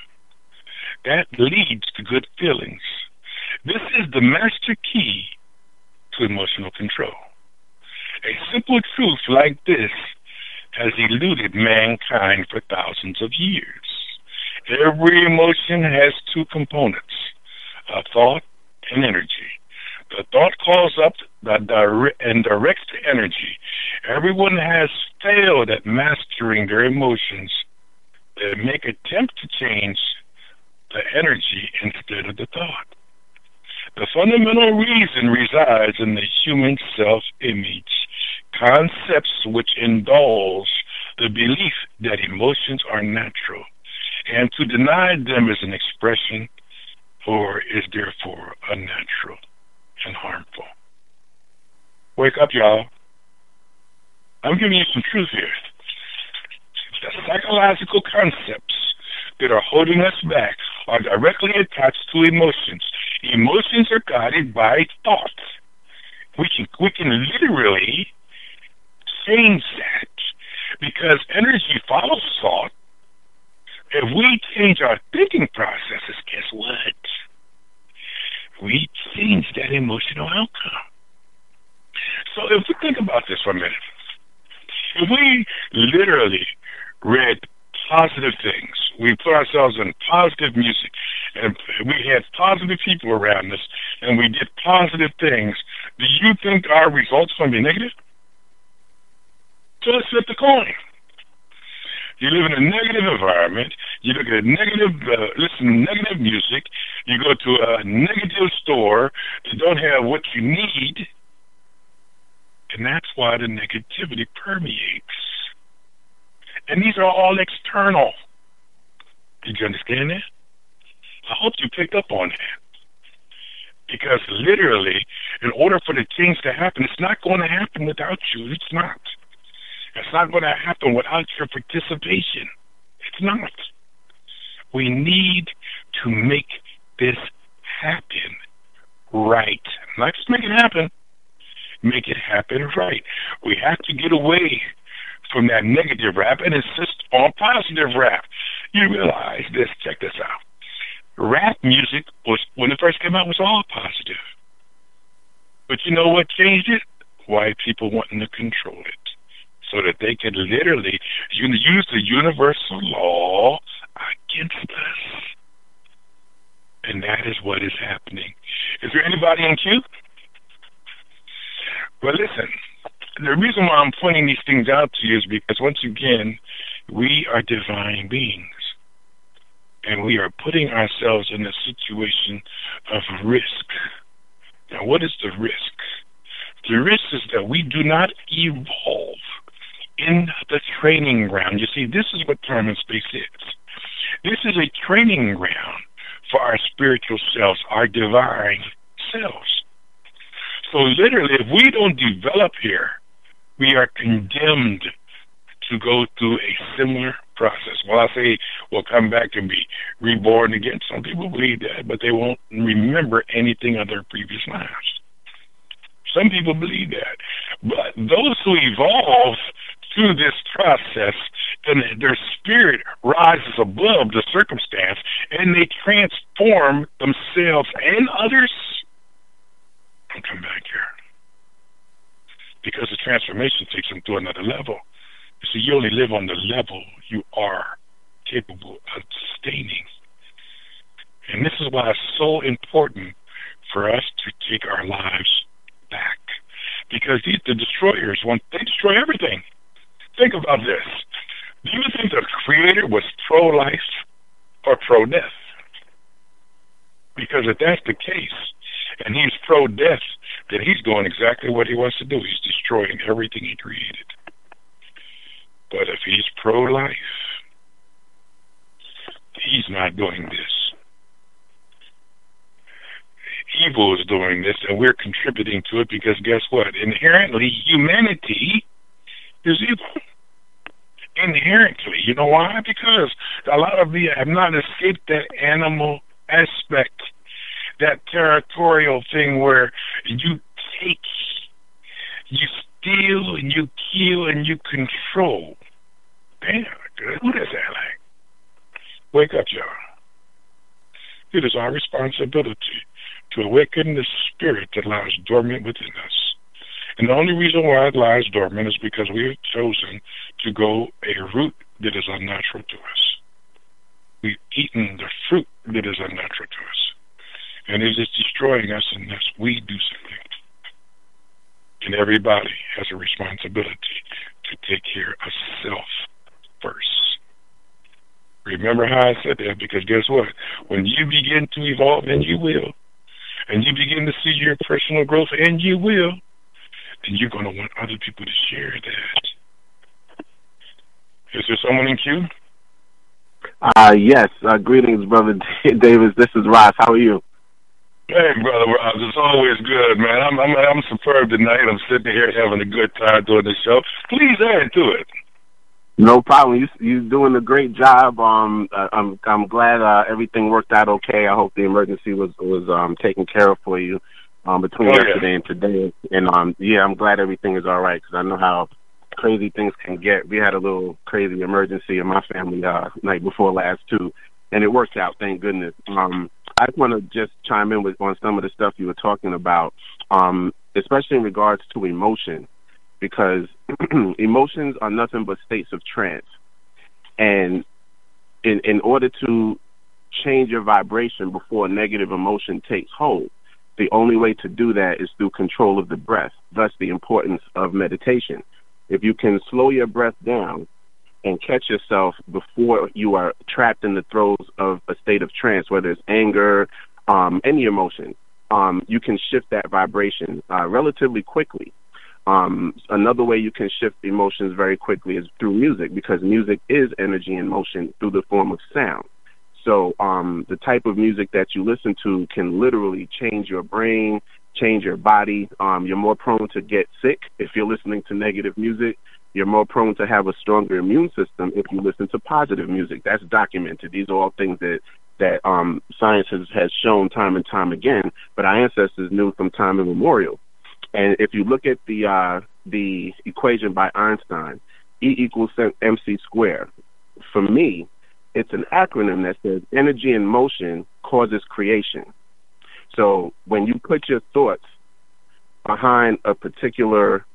Speaker 5: That leads to good feelings. This is the master key to emotional control. A simple truth like this has eluded mankind for thousands of years. Every emotion has two components, thought and energy. The thought calls up and directs the energy. Everyone has failed at mastering their emotions. They make attempts to change the energy instead of the thought. The fundamental reason resides in the human self-image, concepts which indulge the belief that emotions are natural, and to deny them is an expression or is therefore unnatural and harmful. Wake up, y'all. I'm giving you some truth here. The psychological concepts that are holding us back are directly attached to emotions. Emotions are guided by thoughts. We can literally change that because energy follows thought. If we change our thinking processes, guess what? We change that emotional outcome. So if we think about this for a minute, if we literally read positive things, we put ourselves in positive music, and we had positive people around us, and we did positive things, do you think our results are going to be negative? So let's flip the coin. You live in a negative environment, you look at listen to negative music, you go to a negative store that don't have what you need, and that's why the negativity permeates. And these are all external. Did you understand that? I hope you picked up on that. Because literally, in order for the change to happen, it's not going to happen without you. It's not. It's not going to happen without your participation. It's not. We need to make this happen right. Not just make it happen. Make it happen right. We have to get away from that negative rap and insist on positive rap. You realize this. Check this out. Rap music was, when it first came out, was all positive. But you know what changed it? White people wanting to control it so that they could literally use the universal law against us. And that is what is happening. Is there anybody in queue? Well, listen. The reason why I'm pointing these things out to you is because, once again, we are divine beings. And we are putting ourselves in a situation of risk. Now, what is the risk? The risk is that we do not evolve in the training ground. You see, this is what time and space is. This is a training ground for our spiritual selves, our divine selves. So literally, if we don't develop here, we are condemned to go through a similar process. Well, I say we'll come back and be reborn again. Some people believe that, but they won't remember anything of their previous lives. Some people believe that. But those who evolve through this process, and their spirit rises above the circumstance, and they transform themselves and others, and come back here. Because the transformation takes them to another level. So you only live on the level you are capable of sustaining. And this is why it's so important for us to take our lives back. Because the destroyers, they destroy everything. Think about this. Do you think the Creator was pro-life or pro-death? Because if that's the case, and he's pro-death, then he's doing exactly what he wants to do. He's destroying everything he created. But if he's pro-life, he's not doing this. Evil is doing this, and we're contributing to it because guess what? Inherently, humanity is evil. Inherently. You know why? Because a lot of you have not escaped that animal aspect, that territorial thing where you take, you steal, and you heal and you control. Damn, good. Who does that like? Wake up, y'all. It is our responsibility to awaken the spirit that lies dormant within us. And the only reason why it lies dormant is because we have chosen to go a route that is unnatural to us. We've eaten the fruit that is unnatural to us. And it is destroying us unless we do something. And everybody has a responsibility to take care of self first. Remember how I said that, because guess what? When you begin to evolve, and you will, and you begin to see your personal growth, and you will, then you're going to want other people to share that. Is there someone in queue?
Speaker 7: Yes. Greetings, Brother Davis. This is Ross. How are you?
Speaker 5: Hey, Brother Ross. It's always good, man. I'm superb tonight. I'm sitting here having a good time doing the show. Please add to it.
Speaker 7: No problem. You're doing a great job. I'm glad everything worked out okay. I hope the emergency was taken care of for you between yesterday and today. And I'm glad everything is all right, because I know how crazy things can get. We had a little crazy emergency in my family night before last too, and it worked out. Thank goodness. I just want to just chime in on some of the stuff you were talking about, especially in regards to emotion, because emotions are nothing but states of trance. And in order to change your vibration before a negative emotion takes hold, the only way to do that is through control of the breath, thus the importance of meditation. If you can slow your breath down and catch yourself before you are trapped in the throes of a state of trance, whether it's anger, any emotion, you can shift that vibration relatively quickly. Another way you can shift emotions very quickly is through music, because music is energy in motion through the form of sound. So the type of music that you listen to can literally change your brain, change your body. You're more prone to get sick if you're listening to negative music. You're more prone to have a stronger immune system if you listen to positive music. That's documented. These are all things that science has shown time and time again, but our ancestors knew from time immemorial. And if you look at the equation by Einstein, E equals mc squared, for me, it's an acronym that says energy in motion causes creation. So when you put your thoughts behind a particular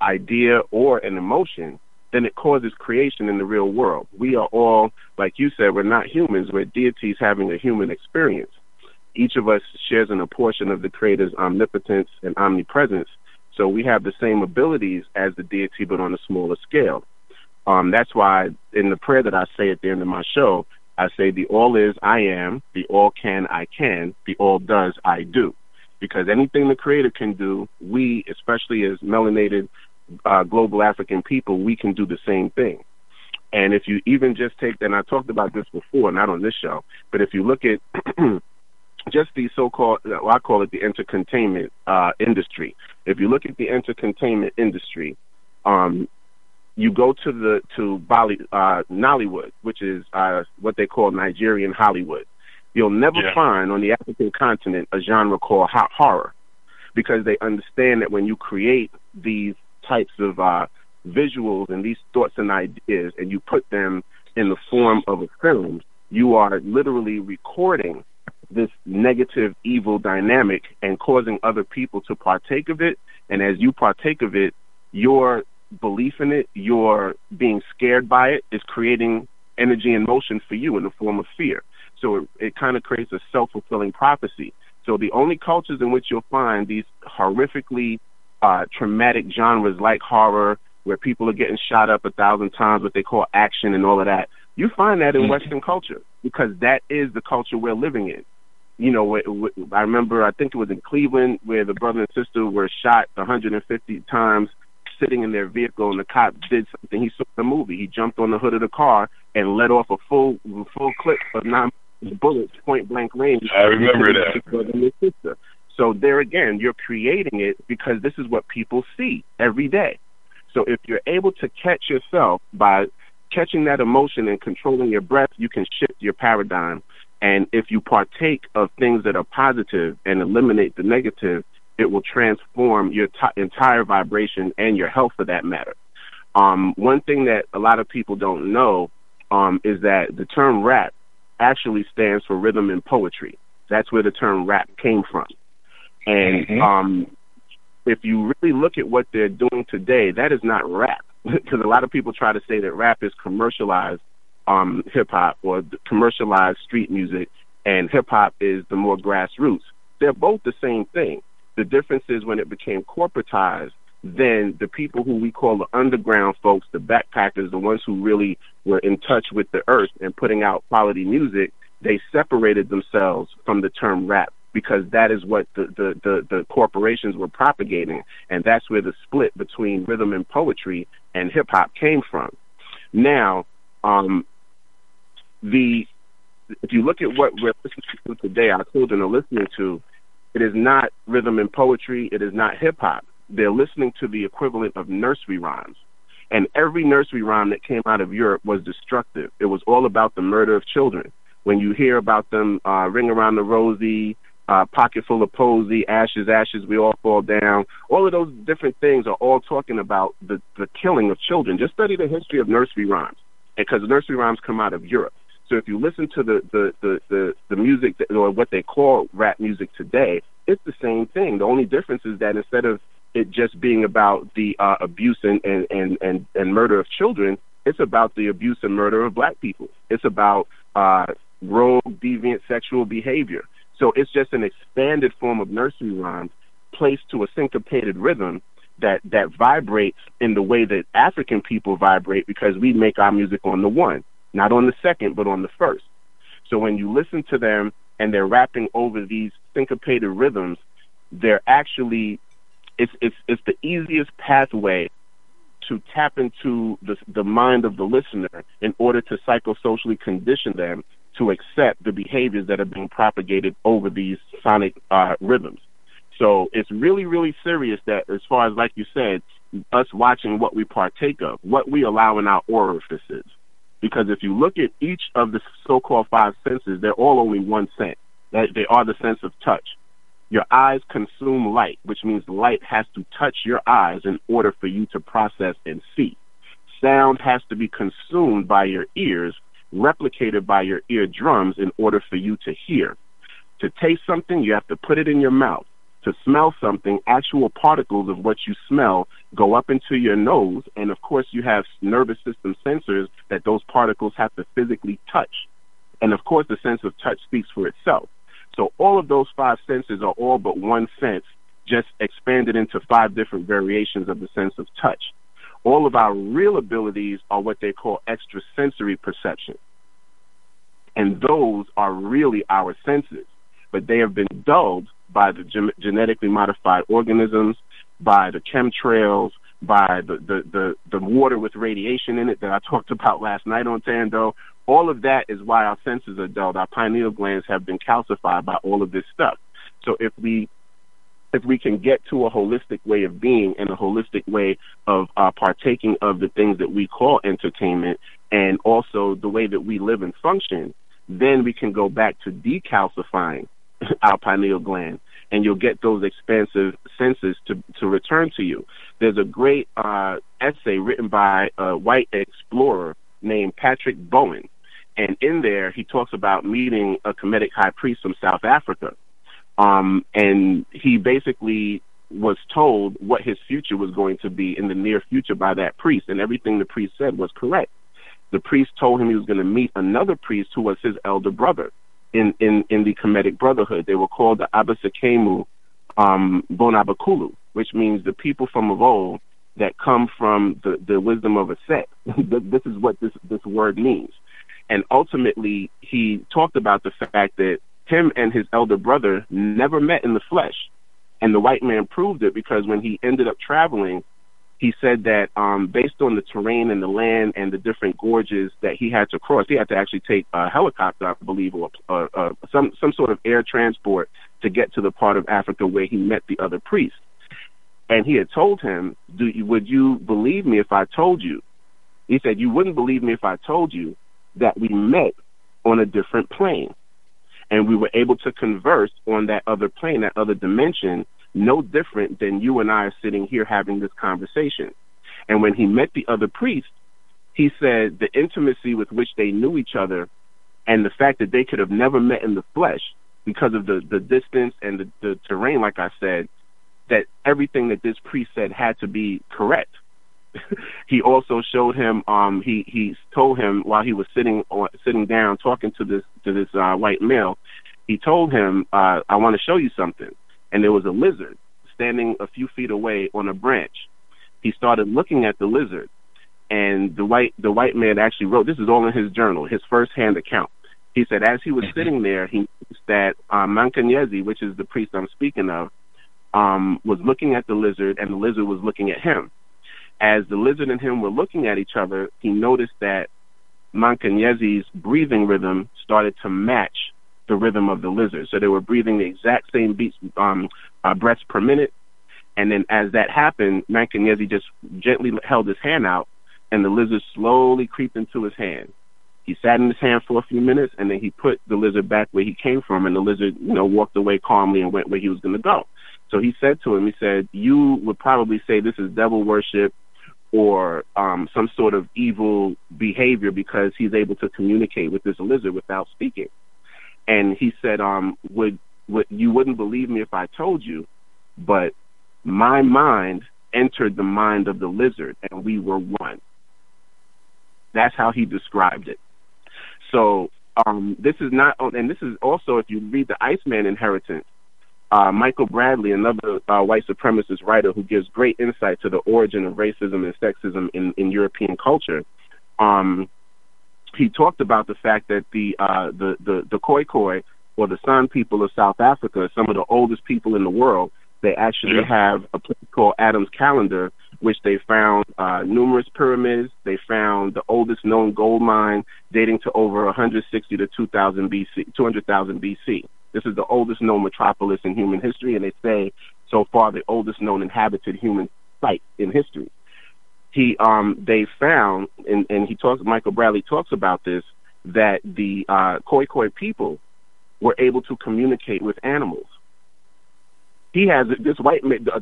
Speaker 7: idea or an emotion, then it causes creation in the real world. We are all, like you said, we're not humans. We're deities having a human experience. Each of us shares in a portion of the Creator's omnipotence and omnipresence. So we have the same abilities as the deity, but on a smaller scale. That's why in the prayer that I say at the end of my show, I say the all is I am, the all can I can, the all does I do. Because anything the Creator can do, we, especially as melanated global African people, we can do the same thing. And if you even just take, and I talked about this before, not on this show, but if you look at just the so-called, well, I call it the entertainment industry. If you look at the entertainment industry, you go to Nollywood, which is what they call Nigerian Hollywood. You'll never find on the African continent a genre called horror, because they understand that when you create these types of visuals and these thoughts and ideas, and you put them in the form of a film, you are literally recording this negative, evil dynamic and causing other people to partake of it. And as you partake of it, your belief in it, your being scared by it, is creating energy in motion for you in the form of fear. So it kind of creates a self-fulfilling prophecy. So the only cultures in which you'll find these horrifically traumatic genres like horror, where people are getting shot up 1,000 times, what they call action and all of that, you find that in Western culture, because that is the culture we're living in. You know, I remember, I think it was in Cleveland, where the brother and sister were shot 150 times sitting in their vehicle, and the cop did something. He saw the movie. He jumped on the hood of the car and let off a full clip of 9 bullets, point blank range.
Speaker 5: I remember that.
Speaker 7: So there again, you're creating it because this is what people see every day. So if you're able to catch yourself by catching that emotion and controlling your breath, you can shift your paradigm. And if you partake of things that are positive and eliminate the negative, it will transform your entire vibration and your health for that matter. One thing that a lot of people don't know is that the term rap actually stands for rhythm and poetry. That's where the term rap came from. And if you really look at what they're doing today, that is not rap. Because a lot of people try to say that rap is commercialized hip-hop or commercialized street music, and hip-hop is the more grassroots. They're both the same thing. The difference is when it became corporatized, then the people who we call the underground folks, the backpackers, the ones who really were in touch with the earth and putting out quality music, they separated themselves from the term rap, because that is what the corporations were propagating, and that's where the split between rhythm and poetry and hip-hop came from. Now, if you look at what we're listening to today, our children are listening to, it is not rhythm and poetry, it is not hip-hop. They're listening to the equivalent of nursery rhymes. And every nursery rhyme that came out of Europe was destructive. It was all about the murder of children. When you hear about them, Ring Around the Rosie, Pocket Full of Posy, Ashes, Ashes, We All Fall Down, all of those different things are all talking about the killing of children. Just study the history of nursery rhymes, because nursery rhymes come out of Europe. So if you listen to the music or what they call rap music today, it's the same thing. The only difference is that instead of it just being about the abuse and murder of children, it's about the abuse and murder of black people. It's about rogue, deviant sexual behavior. So it's just an expanded form of nursery rhymes placed to a syncopated rhythm that vibrates in the way that African people vibrate, because we make our music on the one, not on the second, but on the first. So when you listen to them and they're rapping over these syncopated rhythms, they're actually, it's the easiest pathway to tap into the mind of the listener in order to psychosocially condition them to accept the behaviors that are being propagated over these sonic rhythms. So it's really, really serious that, as far as, like you said, us watching what we partake of, what we allow in our orifices. Because if you look at each of the so-called five senses, they're all only one sense. They are the sense of touch. Your eyes consume light, which means light has to touch your eyes in order for you to process and see. Sound has to be consumed by your ears, replicated by your eardrums in order for you to hear. To taste something, you have to put it in your mouth. To smell something, actual particles of what you smell go up into your nose, and of course you have nervous system sensors that those particles have to physically touch. And of course the sense of touch speaks for itself. So all of those five senses are all but one sense, just expanded into five different variations of the sense of touch. All of our real abilities are what they call extrasensory perception. And those are really our senses. But they have been dulled by the genetically modified organisms, by the chemtrails, by the water with radiation in it that I talked about last night on Thando. All of that is why our senses are dulled. Our pineal glands have been calcified by all of this stuff. So if we can get to a holistic way of being and a holistic way of partaking of the things that we call entertainment, and also the way that we live and function, then we can go back to decalcifying our pineal gland, and you'll get those expansive senses to return to you. There's a great essay written by a white explorer named Patrick Bowen, and in there he talks about meeting a Kemetic high priest from South Africa, and he basically was told what his future was going to be in the near future by that priest, and everything the priest said was correct. The priest told him he was going to meet another priest who was his elder brother in the Kemetic Brotherhood. They were called the Abasekemu Bonabakulu, which means the people from of old that come from the wisdom of a set. This is what this word means. And ultimately, he talked about the fact that him and his elder brother never met in the flesh. And the white man proved it, because when he ended up traveling, he said that based on the terrain and the land and the different gorges that he had to cross, he had to actually take a helicopter, I believe, or some sort of air transport to get to the part of Africa where he met the other priest. And he had told him, would you believe me if I told you? He said, you wouldn't believe me if I told you that we met on a different plane. And we were able to converse on that other plane, that other dimension, no different than you and I are sitting here having this conversation. And when he met the other priest, he said the intimacy with which they knew each other and the fact that they could have never met in the flesh because of the distance and the terrain, like I said, that everything that this priest said had to be correct. He also showed him, he told him while he was sitting down talking to this white male, he told him, I want to show you something. And there was a lizard standing a few feet away on a branch. He started looking at the lizard, and the white man actually wrote, this is all in his journal, his first-hand account. He said as he was sitting there, he noticed that Mankanyezi, which is the priest I'm speaking of, was looking at the lizard, and the lizard was looking at him. As the lizard and him were looking at each other, he noticed that Mankanyezi's breathing rhythm started to match the rhythm of the lizard. So they were breathing the exact same beats, breaths per minute. And then as that happened, Mankanyezi just gently held his hand out, and the lizard slowly creeped into his hand. He sat in his hand for a few minutes, and then he put the lizard back where he came from, and the lizard, walked away calmly and went where he was going to go. So he said to him, he said, you would probably say this is devil worship or some sort of evil behavior because he's able to communicate with this lizard without speaking. And he said, you wouldn't believe me if I told you, but my mind entered the mind of the lizard, and we were one. That's how he described it. So this is not, and this is also, if you read the Iceman Inheritance, Michael Bradley, another white supremacist writer who gives great insight to the origin of racism and sexism in European culture, he talked about the fact that the Khoikhoi, or the San people of South Africa, some of the oldest people in the world, they actually have a place called Adam's Calendar, which they found numerous pyramids. They found the oldest known gold mine dating to over 160 to 200,000 BC. This is the oldest known metropolis in human history, and they say so far the oldest known inhabited human site in history. They found, and Michael Bradley talks about this, that the Khoikhoi people were able to communicate with animals.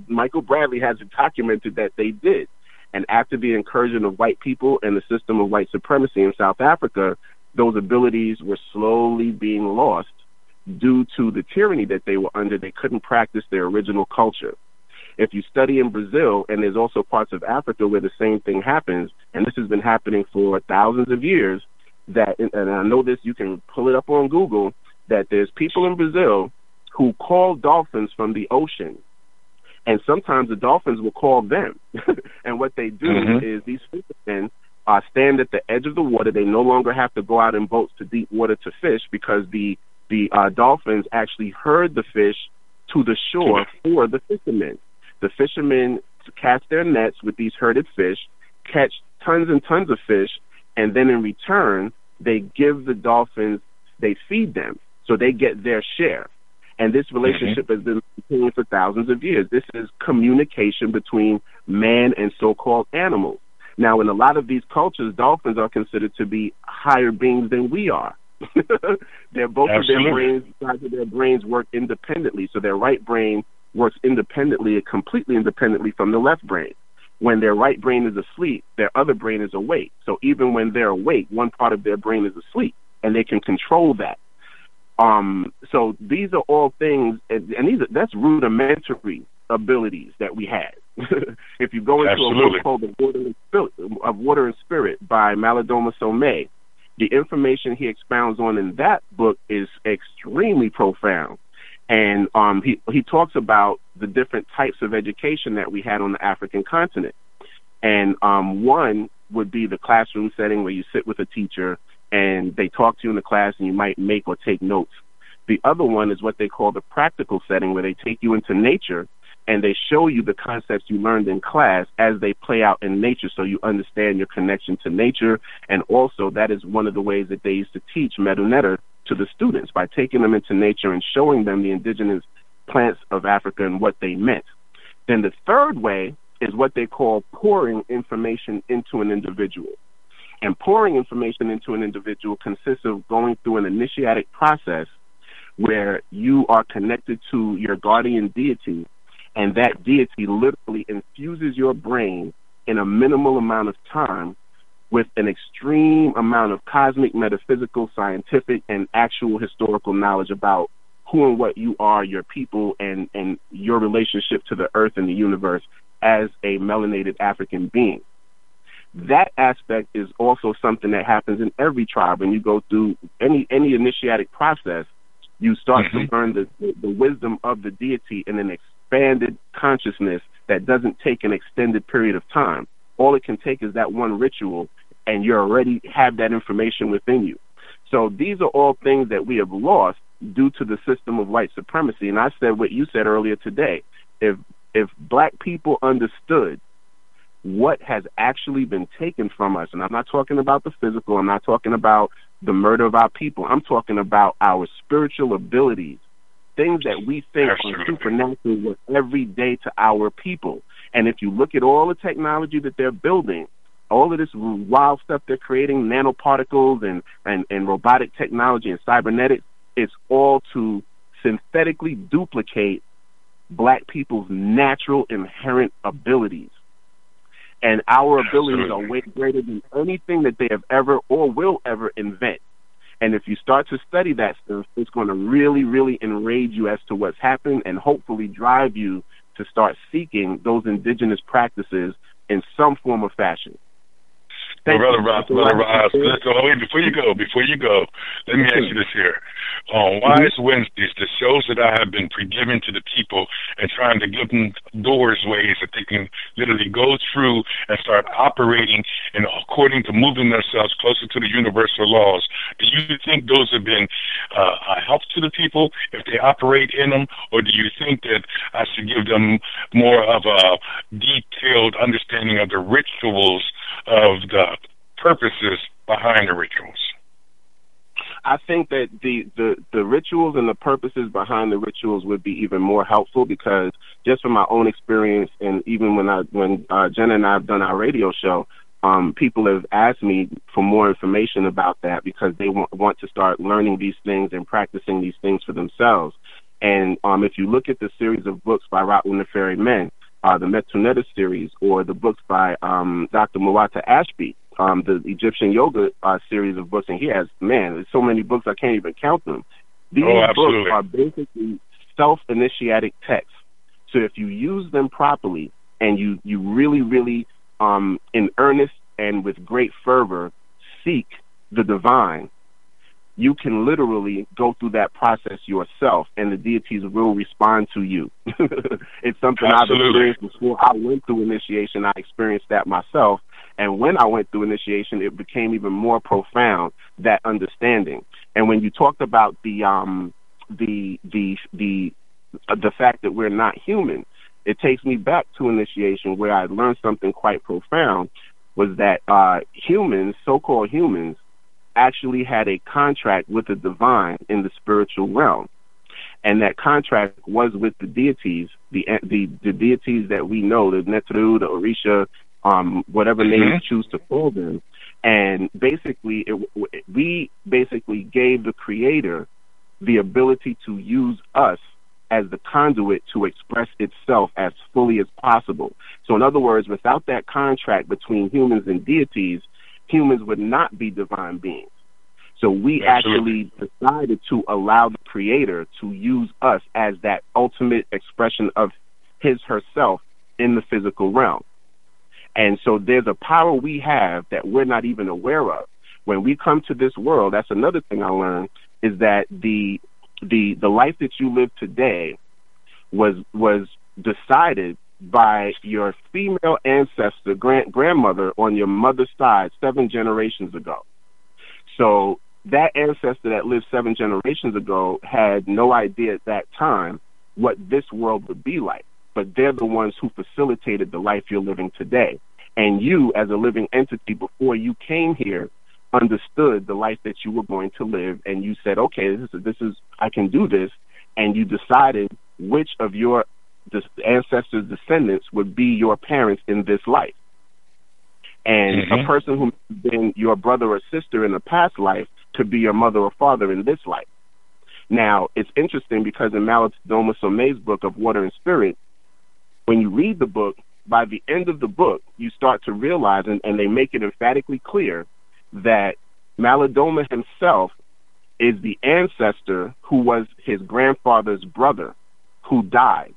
Speaker 7: Michael Bradley has it documented that they did. And after the incursion of white people and the system of white supremacy in South Africa, those abilities were slowly being lost due to the tyranny that they were under. They couldn't practice their original culture. If you study in Brazil, and there's also parts of Africa where the same thing happens, and this has been happening for thousands of years, and I know this, you can pull it up on Google, that there's people in Brazil who call dolphins from the ocean, and sometimes the dolphins will call them. And what they do is these fishermen stand at the edge of the water. They no longer have to go out in boats to deep water to fish because the dolphins actually herd the fish to the shore for the fishermen. The fishermen cast their nets with these herded fish, catch tons and tons of fish, and then in return, they give the dolphins, they feed them, so they get their share. And this relationship has been continuing for thousands of years. This is communication between man and so-called animals. Now, in a lot of these cultures, dolphins are considered to be higher beings than we are. Both of their brains work independently. So their right brain works independently and completely independently from the left brain. When their right brain is asleep, their other brain is awake. So even when they're awake, one part of their brain is asleep, and they can control that. So these are all things, and that's rudimentary abilities that we had. If you go into a book called Water and Spirit by Malidoma Somé, the information he expounds on in that book is extremely profound. And he talks about the different types of education that we had on the African continent. And one would be the classroom setting where you sit with a teacher and they talk to you in the class and you might make or take notes. The other one is what they call the practical setting, where they take you into nature and they show you the concepts you learned in class as they play out in nature, so you understand your connection to nature. And also that is one of the ways that they used to teach Medunetta to the students, by taking them into nature and showing them the indigenous plants of Africa and what they meant. Then the third way is what they call pouring information into an individual. And pouring information into an individual consists of going through an initiatic process where you are connected to your guardian deity, and that deity literally infuses your brain in a minimal amount of time with an extreme amount of cosmic, metaphysical, scientific, and actual historical knowledge about who and what you are, your people, and your relationship to the earth and the universe as a melanated African being. That aspect is also something that happens in every tribe. When you go through any initiatic process, you start to learn the wisdom of the deity in an expanded consciousness that doesn't take an extended period of time. All it can take is that one ritual, and you already have that information within you. So these are all things that we have lost due to the system of white supremacy. And I said what you said earlier today. If black people understood what has actually been taken from us, and I'm not talking about the physical, I'm not talking about the murder of our people, I'm talking about our spiritual abilities, things that we think are supernatural were every day to our people. And if you look at all the technology that they're building, all of this wild stuff they're creating, nanoparticles and robotic technology and cybernetics, it's all to synthetically duplicate black people's natural inherent abilities. And our abilities are way greater than anything that they have ever or will ever invent. And if you start to study that stuff, it's going to really, really enrage you as to what's happened and hopefully drive you to start seeking those indigenous practices in some form or fashion.
Speaker 5: Brother Ross, before you go, let me ask you this here. On Wise Wednesdays, the shows that I have been giving to the people and trying to give them ways that they can literally go through and start operating and according to moving themselves closer to the universal laws, do you think those have been a help to the people if they operate in them, or do you think that I should give them more of a detailed understanding of the rituals of the purposes behind the rituals?
Speaker 7: I think that the rituals and the purposes behind the rituals would be even more helpful, because just from my own experience, and even when Jenna and I have done our radio show, people have asked me for more information about that because they want to start learning these things and practicing these things for themselves. And if you look at the series of books by Ratu Neferi Men, the Metuneta series, or the books by Dr. Muwata Ashby, the Egyptian yoga series of books, and he has, there's so many books I can't even count them. These books are basically self-initiatic texts. So if you use them properly and you really, really, in earnest and with great fervor, seek the divine, you can literally go through that process yourself, and the deities will respond to you. It's something I've experienced before. I went through initiation. I experienced that myself. And when I went through initiation, it became even more profound, that understanding. And when you talked about the fact that we're not human, it takes me back to initiation, where I learned something quite profound, was that humans, so-called humans, actually had a contract with the divine in the spiritual realm. And that contract was with the deities, the deities that we know, the Netru, the Orisha, whatever name you choose to call them. And basically, we basically gave the Creator the ability to use us as the conduit to express itself as fully as possible. So in other words, without that contract between humans and deities, humans would not be divine beings. So we actually decided to allow the Creator to use us as that ultimate expression of herself in the physical realm. And so there's a power we have that we're not even aware of. When we come to this world, that's another thing I learned, is that the life that you live today was decided by your female ancestor, grandmother on your mother's side 7 generations ago. So that ancestor that lived 7 generations ago had no idea at that time what this world would be like. But they're the ones who facilitated the life you're living today. And you, as a living entity, before you came here, understood the life that you were going to live, and you said, okay, this is I can do this, and you decided which of your ancestors' descendants would be your parents in this life. And a person who has been your brother or sister in a past life could be your mother or father in this life. Now, it's interesting because in Malak Doma Some's book of Water and Spirit, When you read the book, by the end of the book, you start to realize, and they make it emphatically clear, that Malidoma himself is the ancestor who was his grandfather's brother, who died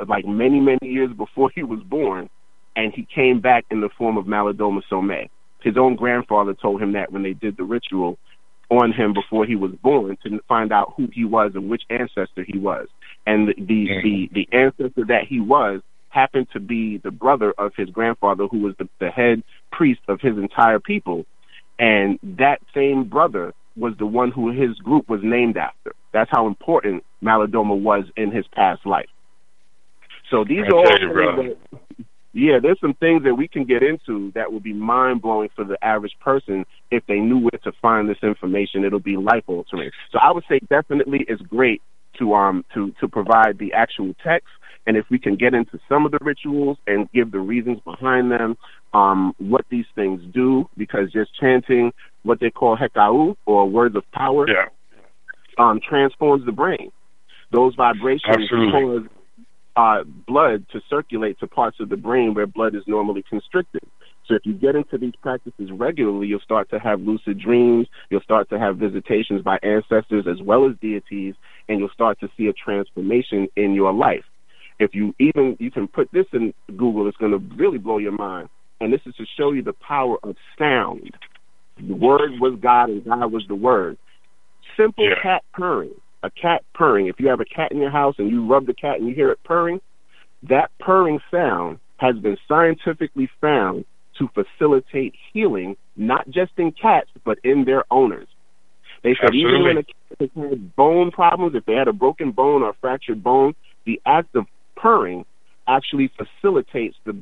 Speaker 7: like many, many years before he was born, and he came back in the form of Malidoma Somé. His own grandfather told him that when they did the ritual on him before he was born, to find out who he was and which ancestor he was. And the ancestor that he was happened to be the brother of his grandfather, who was the head priest of his entire people. And that same brother was the one who his group was named after. That's how important Malidoma was in his past life. So these are all things that, there's some things that we can get into that will be mind-blowing for the average person if they knew where to find this information. It'll be life-altering. So I would say definitely it's great to provide the actual text, and if we can get into some of the rituals and give the reasons behind them, what these things do, because just chanting what they call hekau, or words of power, transforms the brain. Those vibrations cause blood to circulate to parts of the brain where blood is normally constricted. So if you get into these practices regularly, you'll start to have lucid dreams, you'll start to have visitations by ancestors as well as deities, and you'll start to see a transformation in your life. If you can put this in Google, it's going to really blow your mind. And this is to show you the power of sound. The Word was God and God was the Word. Simple cat purring. A cat purring. If you have a cat in your house and you rub the cat and you hear it purring, that purring sound has been scientifically found to facilitate healing, not just in cats, but in their owners. They said even when a cat had bone problems, if they had a broken bone or a fractured bone, the act of purring actually facilitates the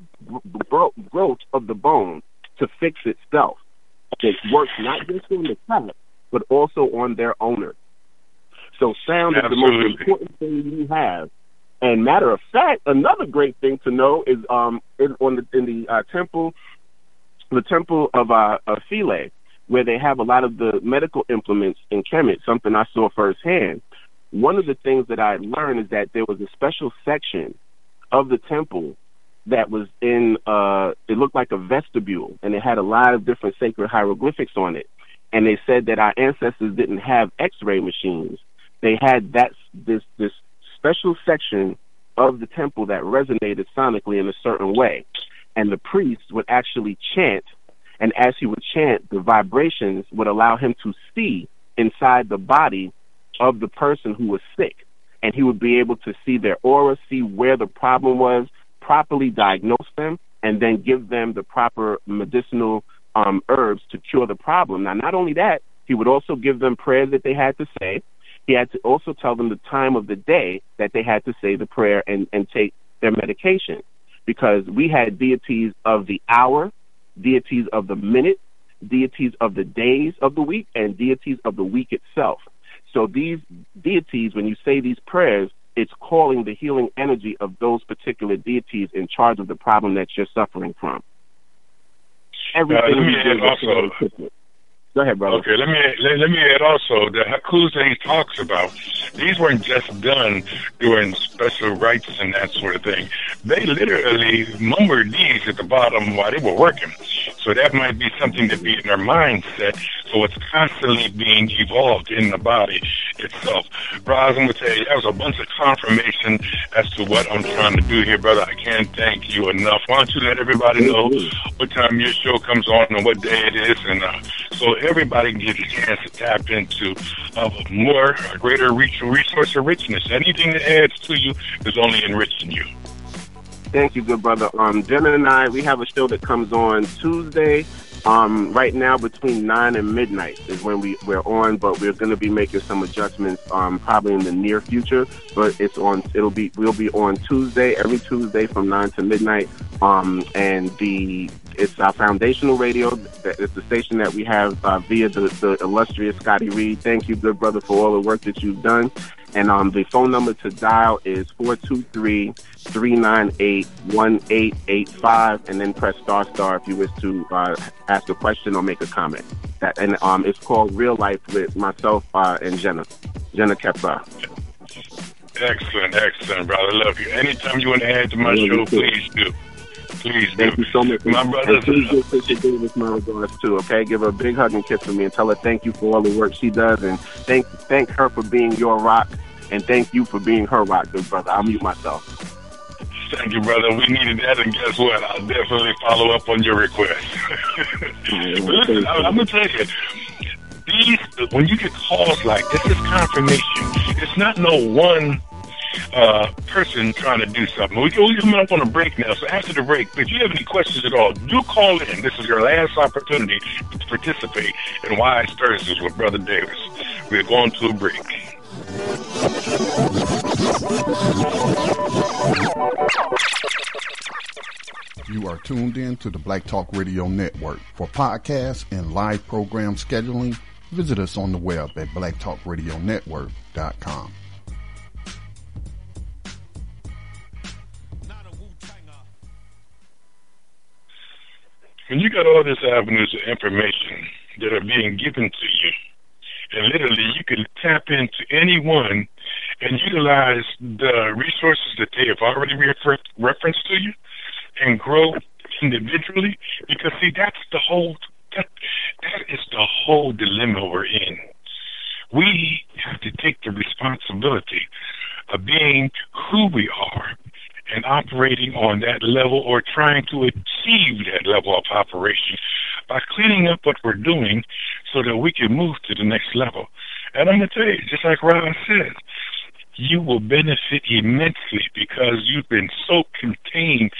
Speaker 7: growth of the bone to fix itself. It works not just on the cat, but also on their owner. So sound is the most important thing you have. And matter of fact, another great thing to know is in the temple of Philae, where they have a lot of the medical implements in Kemet, something I saw firsthand. One of the things that I learned is that there was a special section of the temple that was in, it looked like a vestibule, and it had a lot of different sacred hieroglyphics on it. And they said that our ancestors didn't have X-ray machines. They had this special section of the temple that resonated sonically in a certain way. And the priest would actually chant, and as he would chant, the vibrations would allow him to see inside the body of the person who was sick. And he would be able to see their aura, see where the problem was, properly diagnose them, and then give them the proper medicinal herbs to cure the problem. Now, not only that, he would also give them prayers that they had to say. He had to also tell them the time of the day that they had to say the prayer and take their medication. Because we had deities of the hour, deities of the minute, deities of the days of the week, and deities of the week itself. So these deities, when you say these prayers, it's calling the healing energy of those particular deities in charge of the problem that you're suffering from. Everything Go ahead, brother.
Speaker 5: Okay, let me add also the hakus that he talks about. These weren't just done during special rites and that sort of thing. They literally mumbled these at the bottom while they were working. So that might be something to be in their mindset. So it's constantly being evolved in the body itself. Roz, I'm going to tell you, that was a bunch of confirmation as to what I'm trying to do here, brother. I can't thank you enough. Why don't you let everybody know what time your show comes on and what day it is, and so everybody can get a chance to tap into a greater resource of richness. Anything that adds to you is only enriching you.
Speaker 7: Thank you, good brother. Jenna and I, we have a show that comes on Tuesday. Right now, between 9 and midnight is when we're on, but we're going to be making some adjustments probably in the near future. But we'll be on Tuesday, every Tuesday from 9 to midnight. It's our foundational radio. It's the station that we have via the illustrious Scotty Reed. Thank you, good brother, for all the work that you've done. And the phone number to dial is 423-398-1885, and then press ** if you wish to ask a question or make a comment. It's called Real Life with myself and Jenna Kepler.
Speaker 5: Excellent, brother. I love you. Anytime you want to add to my show, please do. Please do.
Speaker 7: Thank you so much.
Speaker 5: My brother.
Speaker 7: Please give Sister Davis my regards too, okay? Give her a big hug and kiss from me and tell her thank you for all the work she does, and thank her for being your rock, and thank you for being her rock, good brother. I'll mute myself.
Speaker 5: Thank you, brother. We needed that, and guess what? I'll definitely follow up on your request. Listen, I'm going to tell you, when you get calls like this, is confirmation. It's not no one person trying to do something. We're coming up on a break now, so after the break, if you have any questions at all, do call in. This is your last opportunity to participate in Wise Thursdays with Brother Davis. We're going to a break.
Speaker 1: You are tuned in to the Black Talk Radio Network. For podcasts and live program scheduling, visit us on the web at blacktalkradionetwork.com.
Speaker 5: When you got all these avenues of information that are being given to you, and literally you can tap into any one and utilize the resources that they have already referenced to you and grow individually, because see, that is the whole dilemma we're in. We have to take the responsibility of being who we are and operating on that level, or trying to achieve that level of operation by cleaning up what we're doing so that we can move to the next level. And I'm going to tell you, just like Ron said, you will benefit immensely because you've been so contained.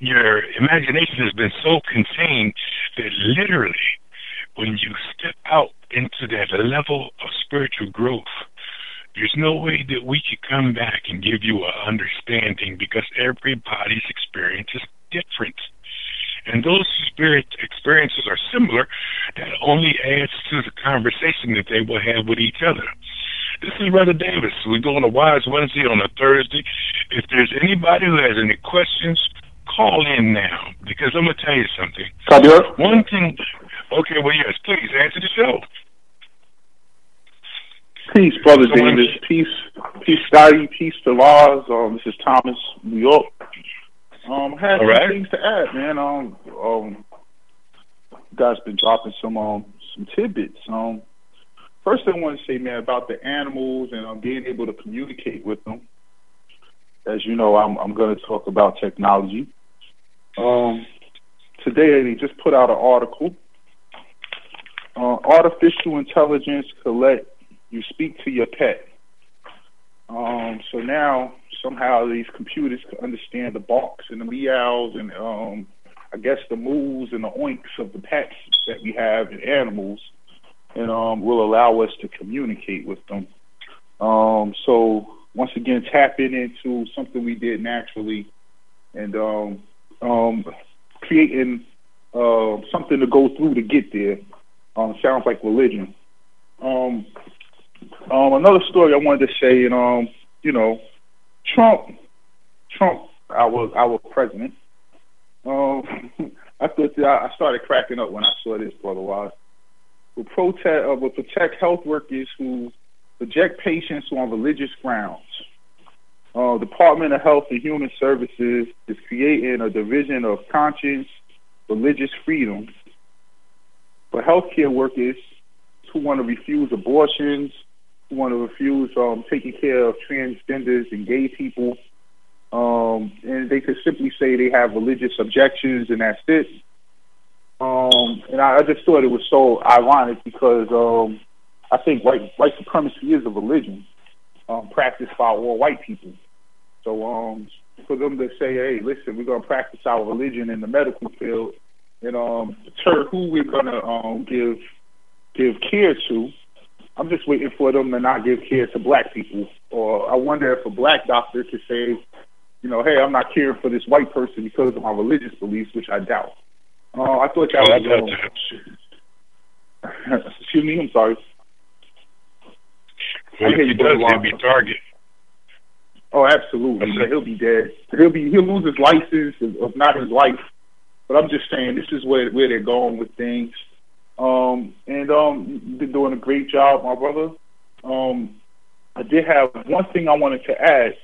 Speaker 5: Your imagination has been so contained that literally when you step out into that level of spiritual growth, there's no way that we could come back and give you an understanding, because everybody's experience is different. And those experiences are similar. That only adds to the conversation that they will have with each other. This is Brother Davis. We're doing a Wise Wednesday on a Thursday. If there's anybody who has any questions, call in now, because I'm going to tell you something. One thing. Okay, well, yes, please answer the show.
Speaker 8: Peace, Brother Davis. Peace, Scotty. Peace to Lars. This is Thomas, New York. I had some things to add, man. You guys been dropping some tidbits. First thing I want to say, man, about the animals and being able to communicate with them. As you know, I'm going to talk about technology. Today, they just put out an article. Artificial intelligence could let you speak to your pet. So now, somehow, these computers can understand the barks and the meows and, I guess, the moos and the oinks of the pets that we have and animals, and will allow us to communicate with them. So, once again, tapping into something we did naturally and creating something to go through to get there. Sounds like religion. Another story I wanted to say, and Trump, our president. I started cracking up when I saw this for a while. Will protect health workers who reject patients on religious grounds. Department of Health and Human Services is creating a division of conscience, religious freedom for healthcare workers who want to refuse abortions, who want to refuse taking care of transgenders and gay people. And they could simply say they have religious objections and that's it. And I just thought it was so ironic because I think white supremacy is a religion practiced by all white people. So for them to say, hey, listen, we're going to practice our religion in the medical field and deter who we're going to give care to, I'm just waiting for them to not give care to black people. Or I wonder if a black doctor could say, hey, I'm not caring for this white person because of my religious beliefs, which I doubt. I thought that was... Excuse me, I'm sorry.
Speaker 5: Well, if he does, he'll be targeted.
Speaker 8: Oh, absolutely. He'll be dead. He'll lose his license, if not his life. But I'm just saying, this is where they're going with things. You've been doing a great job, my brother. I did have one thing I wanted to add.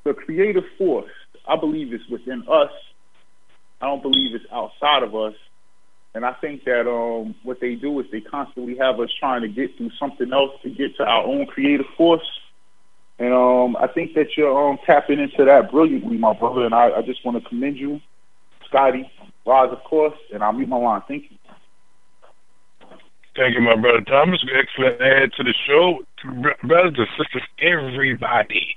Speaker 8: The creative force, I believe, is within us. I don't believe it's outside of us. And I think that what they do is they constantly have us trying to get through something else to get to our own creative force. And I think that you're tapping into that brilliantly, my brother. And I just want to commend you, Scotty, Roz, of course. And I'll mute my line. Thank you.
Speaker 5: Thank you, my brother Thomas. Excellent add to the show. Brothers and sisters, everybody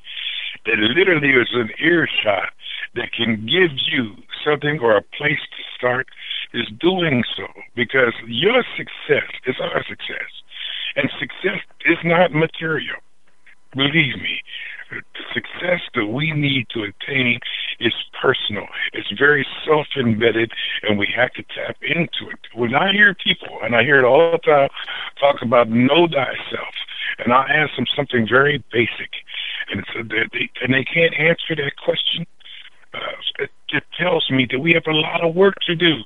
Speaker 5: that literally is an earshot that can give you something or a place to start is doing so, because your success is our success. And success is not material. Believe me, the success that we need to attain is personal. It's very self-embedded, and we have to tap into it. When I hear people, and I hear it all the time, talk about know thyself, and I ask them something very basic, and they can't answer that question, it tells me that we have a lot of work to do.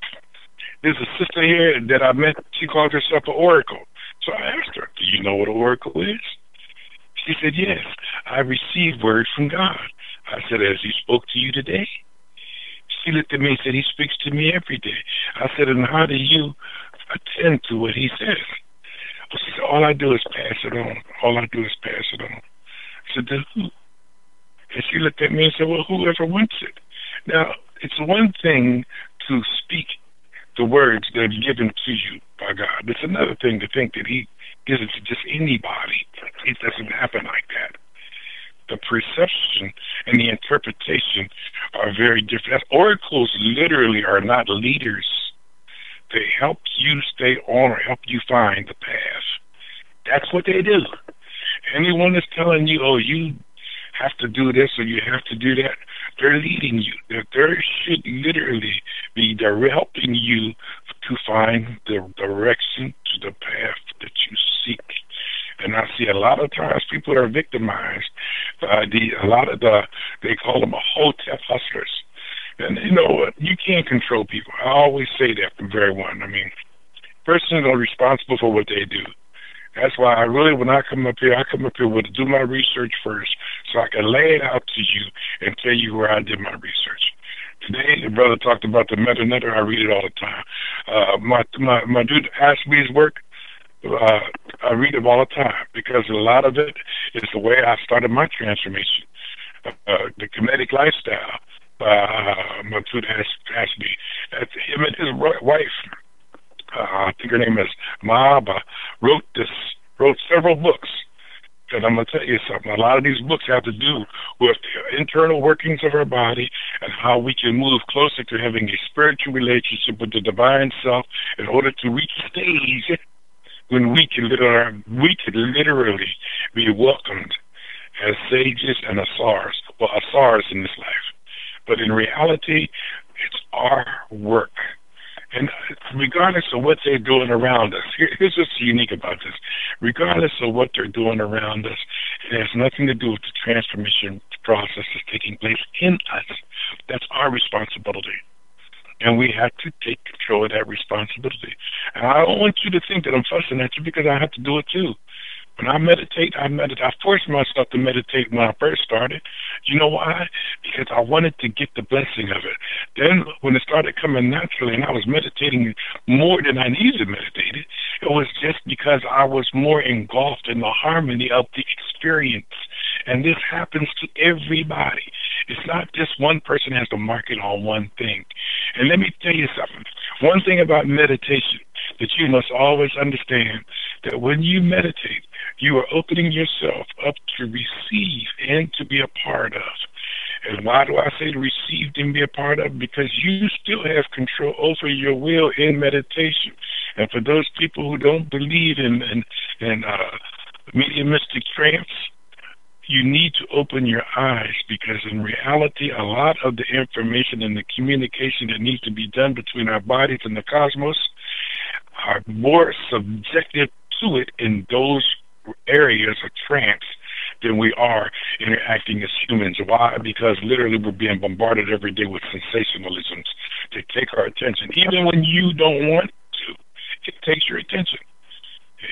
Speaker 5: There's a sister here that I met. She calls herself an oracle. So I asked her, do you know what an oracle is? She said, yes, I received word from God. I said, as he spoke to you today? She looked at me and said, he speaks to me every day. I said, and how do you attend to what he says? Well, she said, all I do is pass it on. All I do is pass it on. I said, to who? And she looked at me and said, well, whoever wants it. Now, it's one thing to speak the words that are given to you by God. It's another thing to think that he gives it to just anybody. It doesn't happen like that. The perception and the interpretation are very different. Oracles literally are not leaders. They help you stay on or help you find the path. That's what they do. Anyone that's telling you, oh, you have to do this or you have to do that, they're leading you. They should literally be helping you to find the direction to the path that you seek. And I see a lot of times people are victimized by they call them a hotep hustlers. And you know what? You can't control people. I always say that from very one. I mean, persons are responsible for what they do. That's why when I come up here with to do my research first so I can lay it out to you and tell you where I did my research. Today, the brother talked about the meta-netter. I read it all the time. My dude asked me his work. I read it all the time because a lot of it is the way I started my transformation. The comedic lifestyle. My dude asked me. That's him and his wife. I think her name is Mahaba, wrote several books. And I'm going to tell you something. A lot of these books have to do with the internal workings of our body and how we can move closer to having a spiritual relationship with the divine self in order to reach a stage when we can literally be welcomed as sages and asars. Well, asars in this life. But in reality, it's our work. And regardless of what they're doing around us, here's what's unique about this. Regardless of what they're doing around us, it has nothing to do with the transformation process that's taking place in us. That's our responsibility. And we have to take control of that responsibility. And I don't want you to think that I'm fussing at you because I have to do it too. When I meditate, I forced myself to meditate when I first started. You know why? Because I wanted to get the blessing of it. Then when it started coming naturally and I was meditating more than I needed to meditate, it was just because I was more engulfed in the harmony of the experience. And this happens to everybody. It's not just one person has to mark it on one thing. And let me tell you something. One thing about meditation that you must always understand, that when you meditate, you are opening yourself up to receive and to be a part of. And why do I say to receive and be a part of? Because you still have control over your will in meditation. And for those people who don't believe in mediumistic trance, you need to open your eyes, because in reality, a lot of the information and the communication that needs to be done between our bodies and the cosmos are more subjective to it in those areas of trance than we are interacting as humans. Why? Because literally we're being bombarded every day with sensationalisms that take our attention. Even when you don't want to, it takes your attention.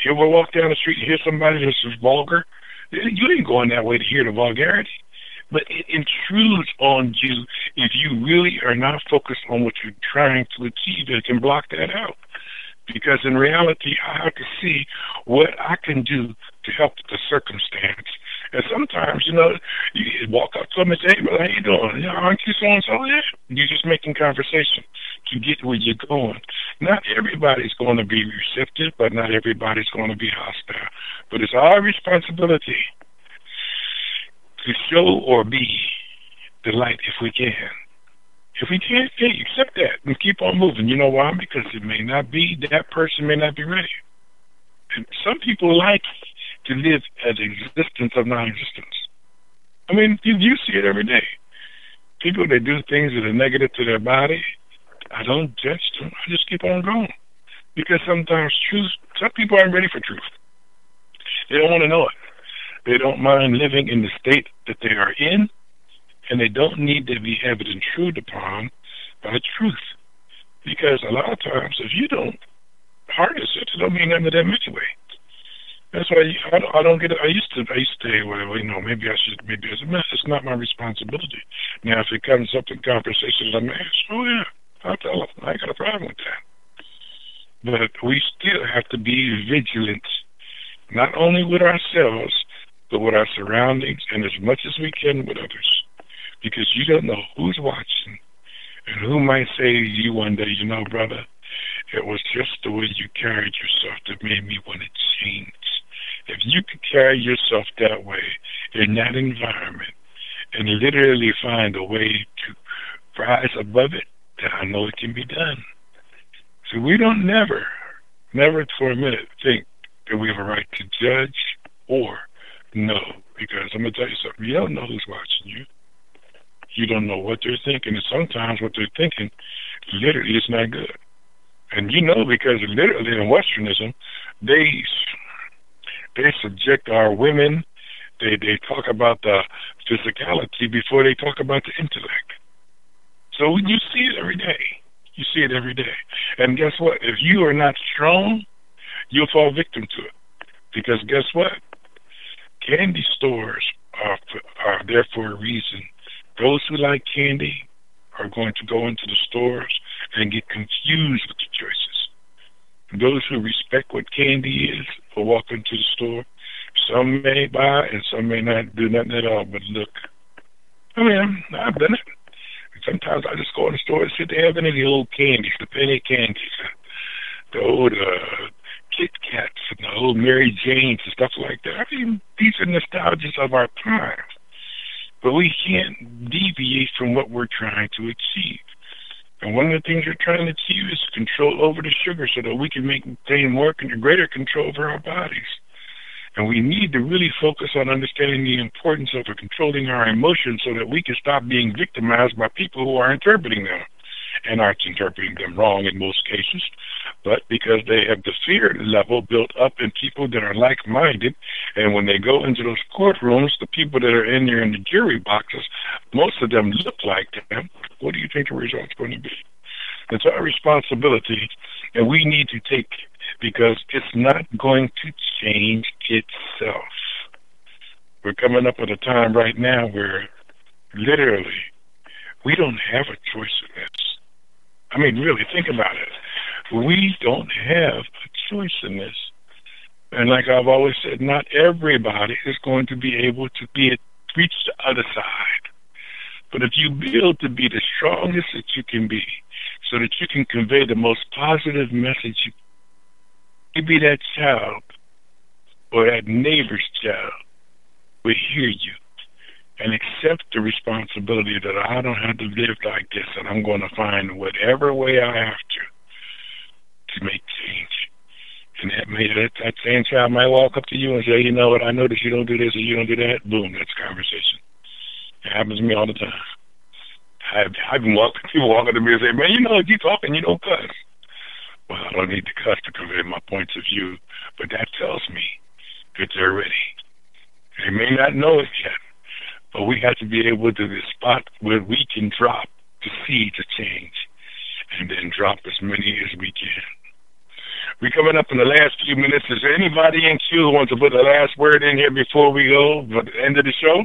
Speaker 5: You ever walk down the street and hear somebody that's vulgar? You ain't going that way to hear the vulgarity. But it intrudes on you if you really are not focused on what you're trying to achieve. It can block that out. Because in reality, I have to see what I can do to help the circumstance. And sometimes, you walk up to them and say, hey, brother, how you doing? Yeah, aren't you so-and-so? Yeah. You're just making conversation to get where you're going. Not everybody's going to be receptive, but not everybody's going to be hostile. But it's our responsibility to show or be the light if we can. If we can't, hey, accept that and keep on moving. You know why? Because it may not be, that person may not be ready. And some people like to live an existence of non-existence. I mean, you see it every day. People that do things that are negative to their body, I don't judge them. I just keep on going. Because sometimes some people aren't ready for truth. They don't want to know it. They don't mind living in the state that they are in, and they don't need to be heavily intruded upon by truth. Because a lot of times, if you don't harness it, it don't mean nothing to them anyway. That's why I don't get it. I used to say, well, maybe it's not my responsibility. Now, if it comes up in conversation, let me ask, oh yeah, I'll tell them. I ain't got a problem with that. But we still have to be vigilant, not only with ourselves, but with our surroundings, and as much as we can with others. Because you don't know who's watching, and who might say to you one day, brother, it was just the way you carried yourself that made me want to change. If you could carry yourself that way in that environment and literally find a way to rise above it, then I know it can be done. So we don't never for a minute think that we have a right to judge or know. Because I'm going to tell you something. You don't know who's watching you. You don't know what they're thinking. And sometimes what they're thinking literally is not good. And because literally in Westernism, they subject our women, they talk about the physicality before they talk about the intellect. So you see it every day. You see it every day. And guess what? If you are not strong, you'll fall victim to it. Because guess what? Candy stores are there for a reason. Those who like candy are going to go into the stores and get confused with the choices. Those who respect what candy is will walk into the store. Some may buy and some may not do nothing at all but look. I mean, I've done it. Sometimes I just go in the store and sit there having any old candies, the penny candies, the old Kit Kats and the old Mary Janes and stuff like that. I mean, these are nostalgias of our time. But we can't deviate from what we're trying to achieve. And one of the things we're trying to achieve is control over the sugar so that we can maintain greater control over our bodies. And we need to really focus on understanding the importance of controlling our emotions so that we can stop being victimized by people who are interpreting them. And aren't interpreting them wrong in most cases, but because they have the fear level built up in people that are like-minded, and when they go into those courtrooms, the people that are in there in the jury boxes, most of them look like them. What do you think the result's going to be? It's our responsibility, and we need to take, because it's not going to change itself. We're coming up at a time right now where literally we don't have a choice in this. I mean, really, think about it. We don't have a choice in this. And like I've always said, not everybody is going to be able to reach the other side. But if you build to be the strongest that you can be, so that you can convey the most positive message, maybe that child or that neighbor's child will hear you and accept the responsibility that I don't have to live like this, and I'm going to find whatever way I have to make change. And that same child might walk up to you and say, you know what, I notice you don't do this or you don't do that. Boom, that's conversation. It happens to me all the time. I've been people walking to me and say, man, you talking, you don't cuss. Well, I don't need to cuss to convey my points of view, but that tells me that they're ready. They may not know it yet, but we have to be able to spot where we can drop the seeds of change and then drop as many as we can. We're coming up in the last few minutes. Is there anybody in queue who wants to put the last word in here before we go for the end of the show?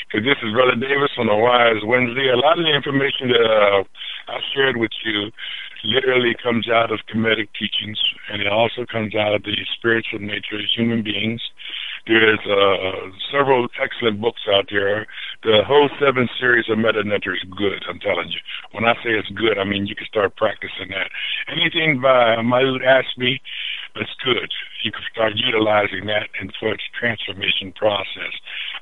Speaker 5: Because this is Brother Davis on a Wise Wednesday. A lot of the information that I shared with you literally comes out of Kemetic teachings, and it also comes out of the spiritual nature of human beings. There's several excellent books out there. The whole 7 series of Meta Nectar is good, I'm telling you. When I say it's good, I mean you can start practicing that. Anything by Maud Ashby, it's good. You can start utilizing that and for its transformation process.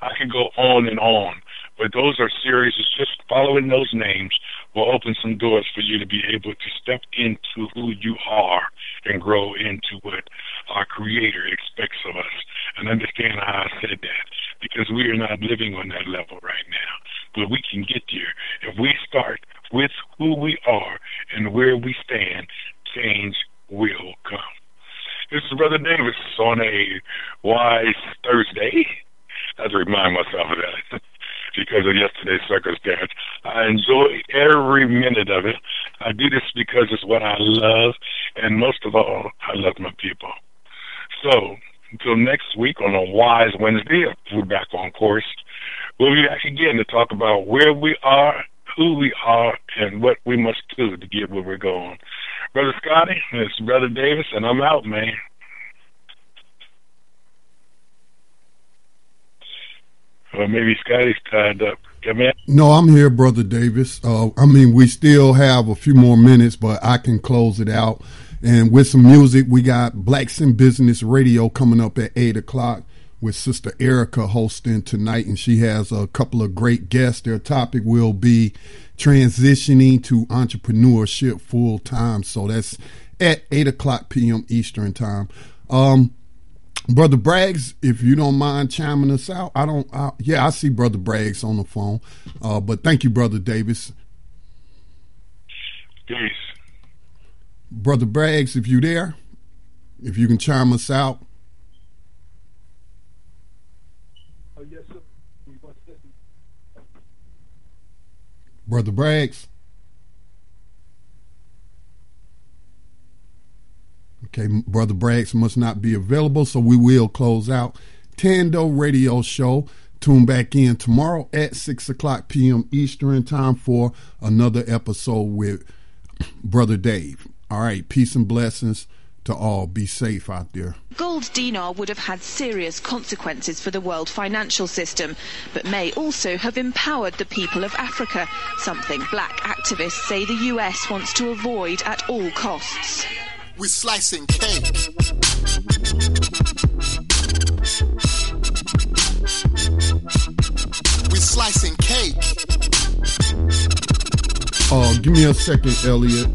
Speaker 5: I can go on and on, but those are series. It's just following those names will open some doors for you to be able to step into who you are and grow into what our Creator expects of us. And understand how I said that, because we are not living on that level right now. But we can get there. If we start with who we are and where we stand, change will come. This is Brother Davis on a Wise Thursday. I have to remind myself of that because of yesterday's circumstance. I enjoy every minute of it. I do this because it's what I love, and most of all, I love my people. So, until next week on a Wise Wednesday, we're back on course. We'll be back again to talk about where we are, who we are, and what we must do to get where we're going. Brother Scotty, it's Brother Davis, and I'm out, man. Or maybe Scotty's tied up. Come in.
Speaker 1: No, I'm here, Brother Davis. We still have a few more minutes, but I can close it out. And with some music, we got Blacks in Business Radio coming up at 8 o'clock with Sister Erica hosting tonight, and she has a couple of great guests. Their topic will be transitioning to entrepreneurship full time. So that's at 8 o'clock p.m. Eastern time. Brother Braggs, if you don't mind chiming us out. I see Brother Braggs on the phone. But thank you, Brother Davis.
Speaker 5: Peace.
Speaker 1: Brother Braggs, if you there, if you can chime us out.
Speaker 8: Yes, sir.
Speaker 1: Brother Braggs. Okay, Brother Braggs must not be available, so we will close out Thando Radio Show. Tune back in tomorrow at 6 o'clock p.m. Eastern time for another episode with Brother Dave. All right, peace and blessings to all. Be safe out there.
Speaker 2: Gold dinar would have had serious consequences for the world financial system, but may also have empowered the people of Africa, something black activists say the US wants to avoid at all costs.
Speaker 3: We're slicing cake. We're slicing cake.
Speaker 1: Give me a second, Elliot.